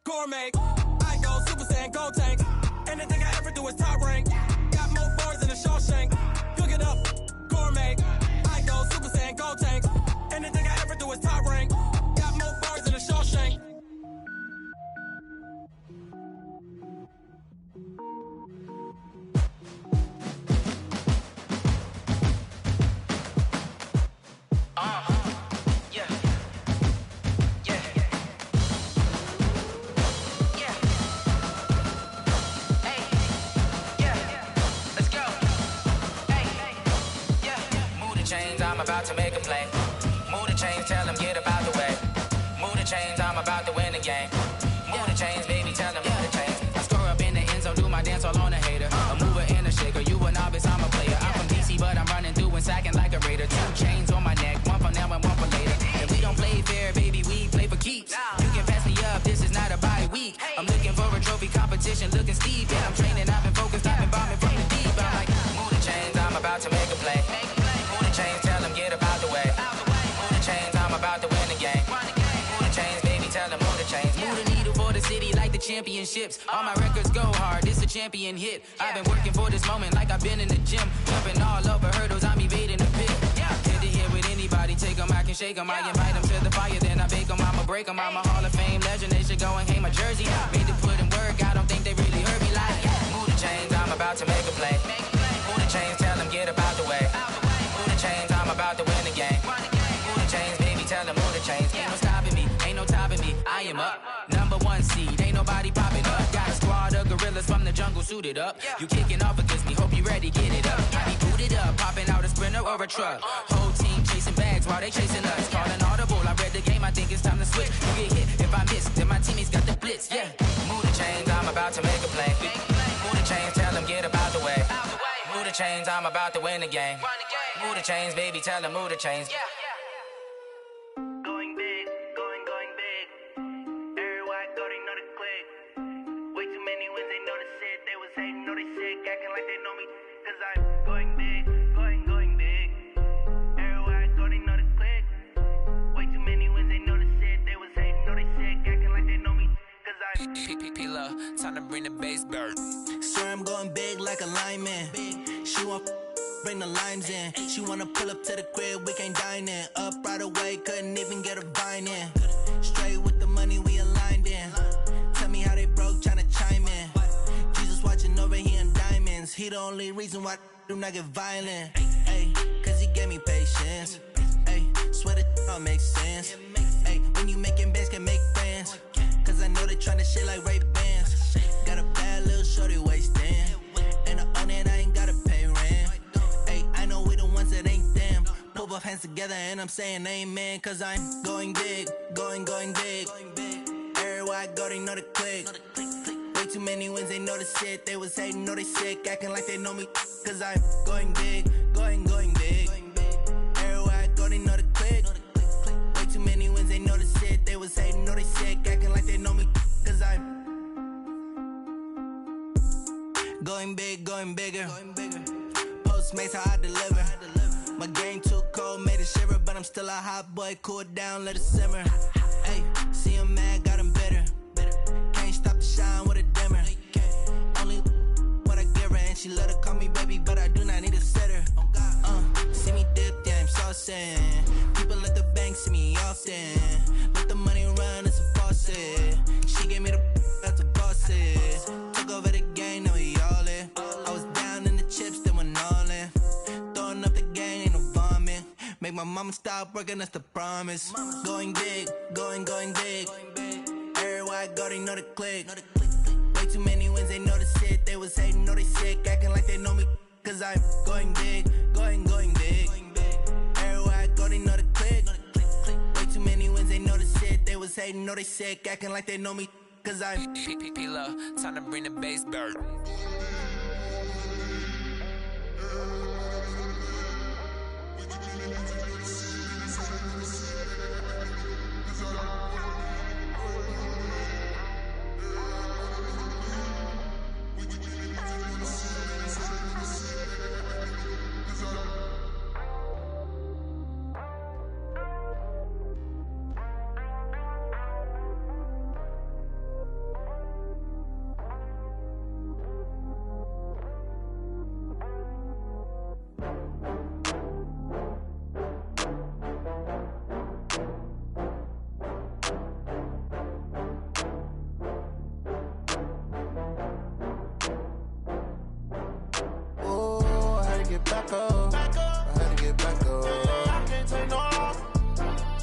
gourmet. I go Super Saiyan, gold tank. Anything I ever do is top rank. Got more bars than a Shawshank. Cook it up, gourmet. I go Super Saiyan, gold tank. Anything I ever do is top rank. Got more bars than a Shawshank. I'm about to make a play. Move the chains, tell them get up out the way. Move the chains, I'm about to win the game. Move the chains, baby, tell them move the chains. I score up in the end zone, do my dance all on a hater. A mover and a shaker, you a novice, I'm a player. I'm from DC, but I'm running through and sacking like a raider. 2 chains on my neck, one for now and one for later. And we don't play fair, baby, we play for keeps. You can pass me up, this is not a bye week. I'm looking for a trophy competition, looking steep. Yeah, I'm training, I've been focused, I've been bombing from the deep. I'm like, move the chains, I'm about to make a play. Move the chains, tell them get up out the way. Move the chains, I'm about to win the game. Move the chains, baby, tell them move the chains. Move the needle for the city like the championships. All my records go hard, this a champion hit. I've been working for this moment like I've been in the gym. Jumping all over hurdles, I'm evading the pit. Hit the hit with anybody, take them, I can shake them. I invite them to the fire, then I bake them. I'ma break them, I'm a Hall of Fame legend. They should go and hang my jersey. Made to put in work, I don't think they really heard me like. Move the chains, I'm about to make a play. Move the chains, tell them get up out the way. Move the chains, I'm about to win the game. Move the chains, baby, tell them move the chains. Ain't no stopping me, ain't no topping me. I am up, #1 seed, ain't nobody popping up. Got a squad of gorillas from the jungle suited up. You kicking off against me, hope you ready, get it up. I be booted up, popping out a Sprinter or a truck. Whole team chasing bags while they chasing us. Calling audible, I read the game, I think it's time to switch. You get hit if I miss, then my teammates got the blitz, yeah. Move the chains, I'm about to make a play. Move the chains, tell them get up out the way. Move the chains, I'm about to win the game. Move the chains, baby, tell them move the chains. Going big, going big. Everywhere I go, they know the click. Way too many time to bring the bass bird. Swear I'm going big like a lineman. She want bring the limes in. She wanna pull up to the crib, we can't dine in. Up right away, couldn't even get a vine in. Straight with the money we aligned in. Tell me how they broke, tryna chime in. Jesus watching over here in diamonds. He the only reason why I do not get violent. Ay, cause he gave me patience. Ay, swear that all makes sense. Ay, when you making bands can make friends. Cause I know they tryna shit like Ray-Bans. Got a bad little shorty wasting. And I own it, I ain't gotta pay rent. Ay, I know we the ones that ain't them. Pull both hands together and I'm saying amen. Cause I'm going big, going big. Everywhere I go, they know the click. Way too many wins, they know the shit. They was hating, know they sick, acting like they know me. Cause I'm going big, going big. Everywhere I go, they know the click. Way too many wins, they know the shit. They was hating, know they sick, acting like they know me. Cause I'm going big, going bigger. Postmates, how I deliver. My game too cold, made it shiver. But I'm still a hot boy, cool it down, let it simmer. Hey, see him mad, got him bitter. Can't stop the shine with a dimmer. Only what I give her, and she let her call me baby, but I do not need a sitter. See me dip, yeah, I'm saucing. People at the bank see me often. Let the money run, it's a faucet. She gave me the that's a boss it. Took over the game, now we all in. I was down in the chips, then went all in. Throwing up the gang, ain't no vomit. Make my mama stop working, that's the promise. Going big, going big. Everywhere I go, they know the click. Way too many wins, they know the shit. They was hating, know they sick, acting like they know me. Cause I'm going big, going big. Everywhere I go, they know the click. Way too many wins, they know the shit. They was hating, know they sick, acting like they know me. Cause I'm P-P-P-Love, time to bring the bass bird. Back up. I had to get back up. I can't take no loss.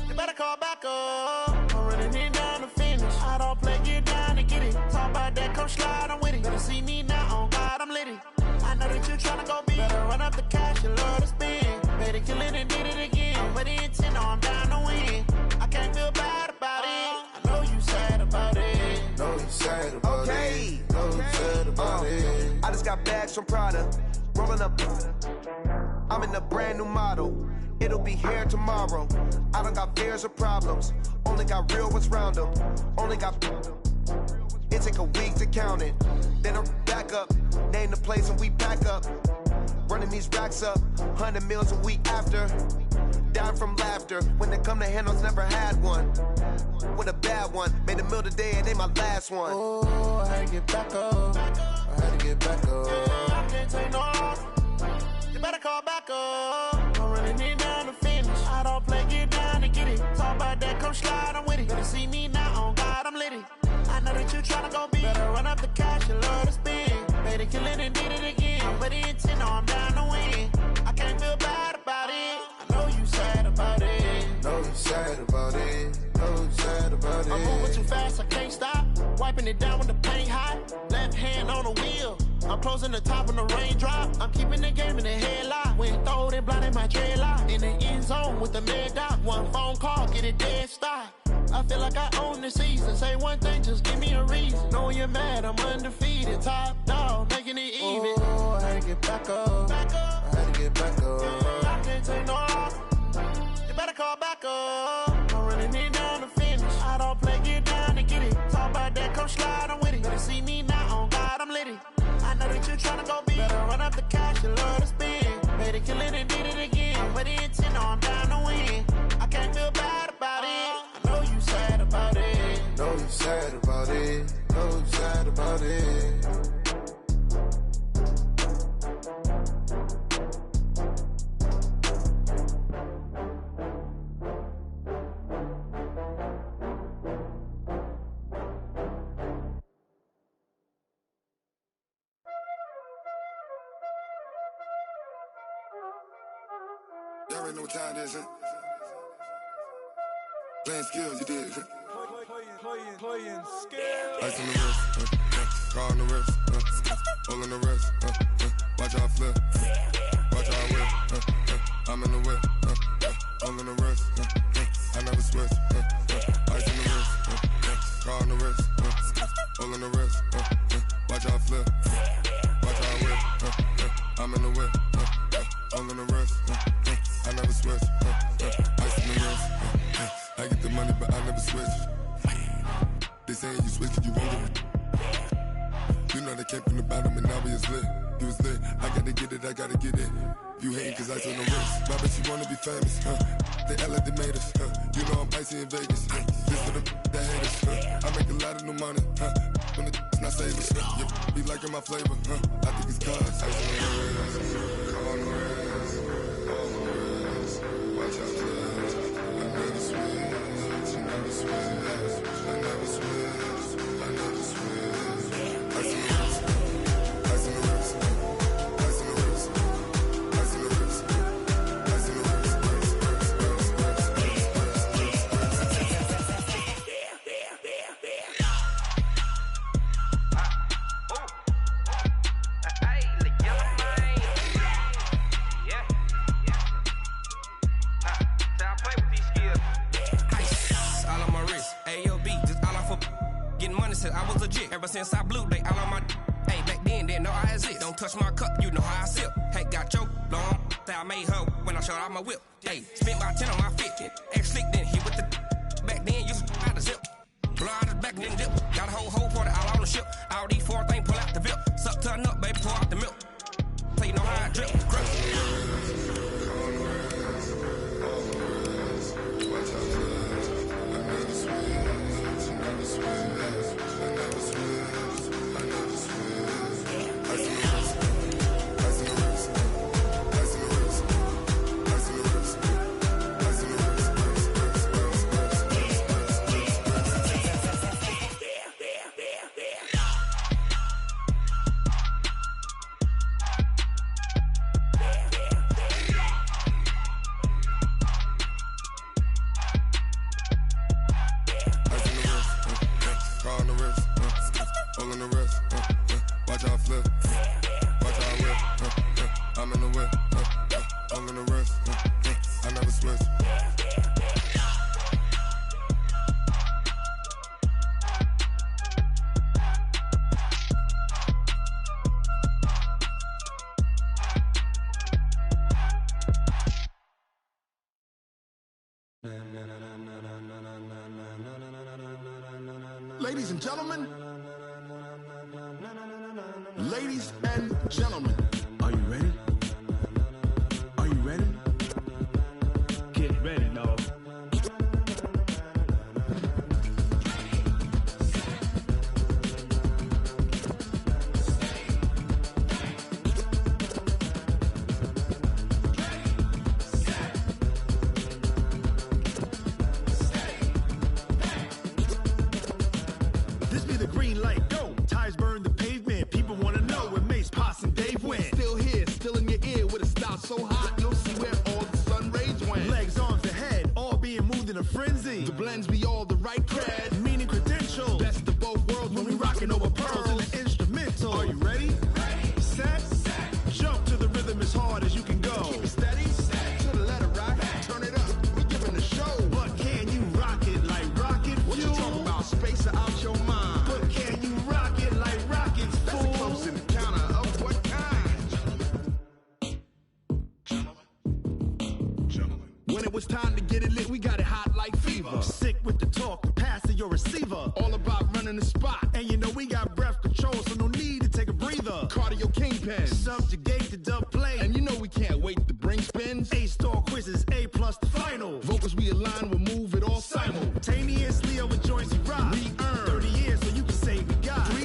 You better call back up. I'm running it down to finish. I don't play, get down to get it. Talk about that, come slide, I'm with it. Better see me now, on God, I'm lit it. I know that you tryna go big. Better run up the cash, you love to spend. Better kill it and did it again. But the intent, no, I'm down to win. I can't feel bad about it. I know you sad about it. Know you sad about it. Know you sad about it. I just got bags from Prada. Rolling up, I'm in a brand new model. It'll be here tomorrow. I don't got fears or problems. Only got real ones round them. Only got. It take a week to count it. Then I'm back up. Name the place and we pack up. Running these racks up. 100 meals a week after. Down from laughter. When they come to handles, never had one. With a bad one. Made a meal today and ain't my last one. Oh, I had to get back up. I had to get back up. I can't take no loss. You better call back up. I'm running it down to finish. I don't play, get down to get it. Talk about that, come slide, I'm with it. Better see me now, on God, I'm lit it. I know that you tryna go big. Better run up the cash, you love to spend. Better kill it and did it again. But the intent, no, I'm down to win. I can't feel bad about it. I know you sad about it. Know you sad about it. Know you sad about it. I'm moving too fast, I can't stop. Wiping it down when the paint hot. Left hand on the wheel. I'm closing the top when the raindrop. I'm keeping the game in the headlock. When throwed and blinded my dreadlock. In the end zone with the mad dot. One phone call, get it dead stop. I feel like I own the season. Say one thing, just give me a reason. Knowing you're mad, I'm undefeated. Top dog, making it even. Oh, I had to get back up. I had to get back up. I can't take no loss. You better call back up. I'm running it down to finish. I don't play, get down to get it. Talk about that, come slide, I'm with it. Better see me now, on God, I'm lit it. I know that you tryna go big. Better run up the cash, you love to spend. Better kill it and did it again. But the intent, no, I'm down to win. I can't feel bad about it. I know you sad about it. Know you sad about it. Know you sad about it. Y'all already know what time it is, huh? Playing skills, you did. Playing skills. Ice on the wrist, car on the wrist, hole in the wrist, watch how I flip, watch how I whip, I'm in the whip, hole in the wrist, I never switch, ice on the wrist, car on the wrist, hole in the wrist, watch how I flip, watch how I whip, I'm in the whip, hole in the wrist, I never switch, ice on the wrist, I get the money but I never switch. They saying you switch, you won't get it. You know they came from the bottom and now we is lit. You was lit, I gotta get it, I gotta get it. You hating cause I on the wrist. My bitch, you wanna be famous, They act like they made us, You know I'm icy in Vegas, This for the that hate us, I make a lot of new money, When it's not savers, You be liking my flavor, I think it's cause I on the wrist, car on the wrist, all on the wrist. Watch out, cuz I never switch, I never switch. I never switch, I never switch. Ice in the wrist, ice in the wrist, ice in the wrist, ice in the wrist, ice in the wrist, I was legit ever since I blew they all on my hey back then didn't know I exist. Don't touch my cup, you know how I sip. Hey, got your long that I made her when I showed out my whip. Hey, spent about 10 on my 50. Ex slick then hit with the back then used to out the zip. Blow out the back then dip. Got a whole party all on the ship. All these four things pull out the VIP. Suck turn up, baby, pour out the milk. Play you know how I drip. Ladies and gentlemen, ladies and gentlemen, are you ready? Are you ready? Get ready, dog. So hot, you'll see where all the sun rays went. Legs, arms, and head, all being moved in a frenzy. The blends be all the right cred, meaning credentials. Best of both worlds when we rockin' over pearls in the instrumental. Are you ready? Ready. Set. Jump to the rhythm as hard as you can go. Keep it steady. To the letter right. Turn it up. We giving the show. But can you rock it like rocket fuel? What you talking about? Space out your mind. But can you rock it like rockets? That's a close encounter of what kind? When it was time to get it lit, we got it hot like fever. Sick with the talk, pass to your receiver. All about running the spot. And you know we got breath control, so no need to take a breather. Cardio kingpin, subjugate the dub play. And you know we can't wait to bring spins. A-star quizzes, A+ the final. Vocals we align, we'll move it all simultaneously over joints we rock. We earn 30 years, so you can say we got 3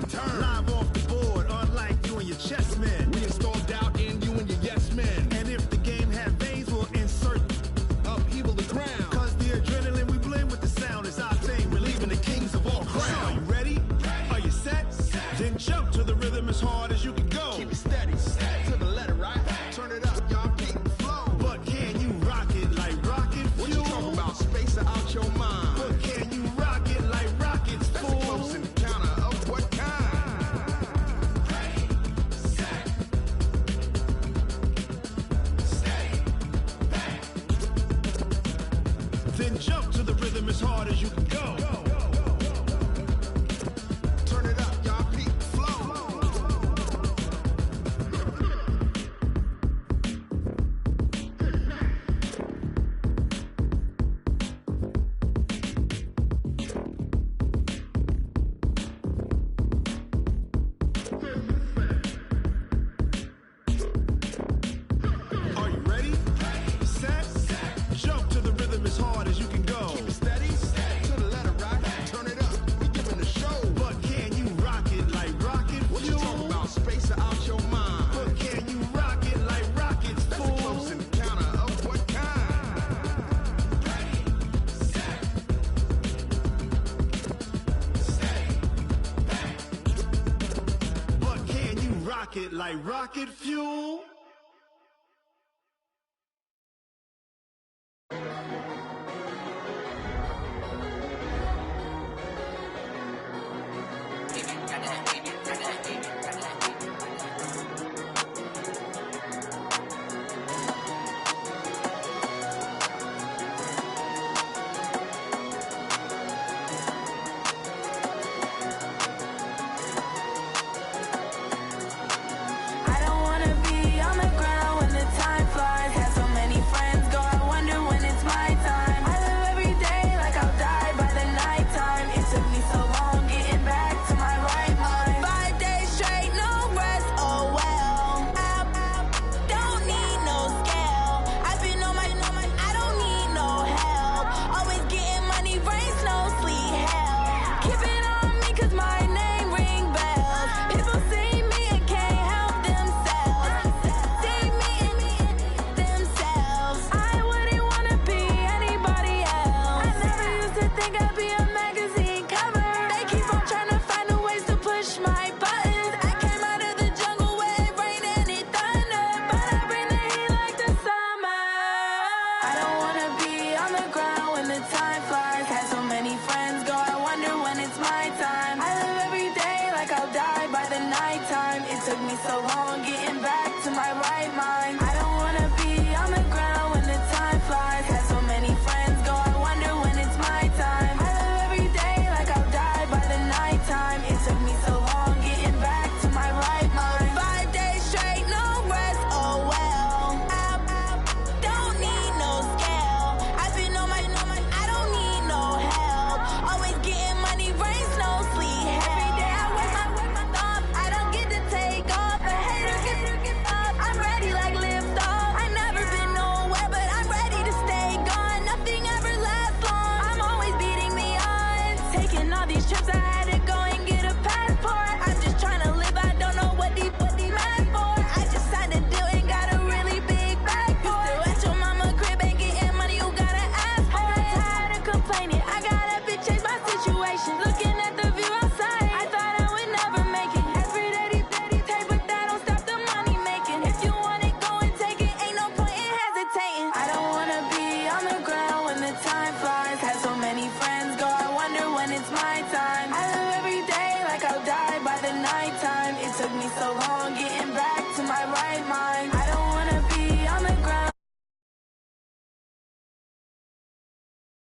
Turn it up, y'all. Peak flow. Are you ready? Set. Jump to the rhythm as hard as you can go. Keep it steady. To the letter right. Turn it up. We giving the show. But can you rock it like rocket fuel? What you talking about? Space out your mind. But can you rock it like rockets, fool? That's a close encounter of what kind? But can you rock it like rocket fuel? I don't wanna be on the ground when the time flies. Had so many friends go, I wonder when it's my time. I live every day like I'll die by the nighttime. It took me so long getting back to my right mind. 5 days straight, no rest, oh well. Don't need no scale. I've been on my, I don't need no help. Always getting money, rain, snow, sleet, hell. Keep it on me 'cause my name ring bells. People see me and can't help themselves. See me and themselves. I wouldn't wanna be anybody else. I never used to think I'd be a magazine cover. They keep on trying to find new ways to push my buttons. I came out of the jungle where it rained and it thundered, but I bring the heat like the summer. I don't wanna be on the ground when the time flies. Had so many friends go, I wonder when it's my time. I live every day like I'll die by the nighttime. It took me so long getting back to my right mind. I don't wanna be on the ground when the time flies. Had so many friends go, I wonder when it's my time. I live every day like I'll die by the nighttime. It took me so long getting back to my right mind. 5 days straight, no rest, oh well. Don't need no scale. I've been on my, I don't need no help. Always getting money, rain, snow, sleet, hell. Every day I work my thumb. I don't get to take off. The haters get up. I'm ready like lift off. I never been nowhere, but I'm ready to stay gone. Nothing ever lasts long. I'm always beating the odds. Taking all these trips, I had to go and get a passport. I'm just trying to live. I don't know what the mad for. I just signed a deal and got a really big bag for it. Still at your mama crib and getting money, you gotta ask for it. I'm tired of complaining. I gotta bitch change my situation. Looking at the view outside, I thought I would never make it. Every day they take, but that don't stop the money making. If you want it, go and take it. Ain't no point in hesitating. I don't wanna be on the ground when the time flies. Had so many friends go, I wonder when it's my time.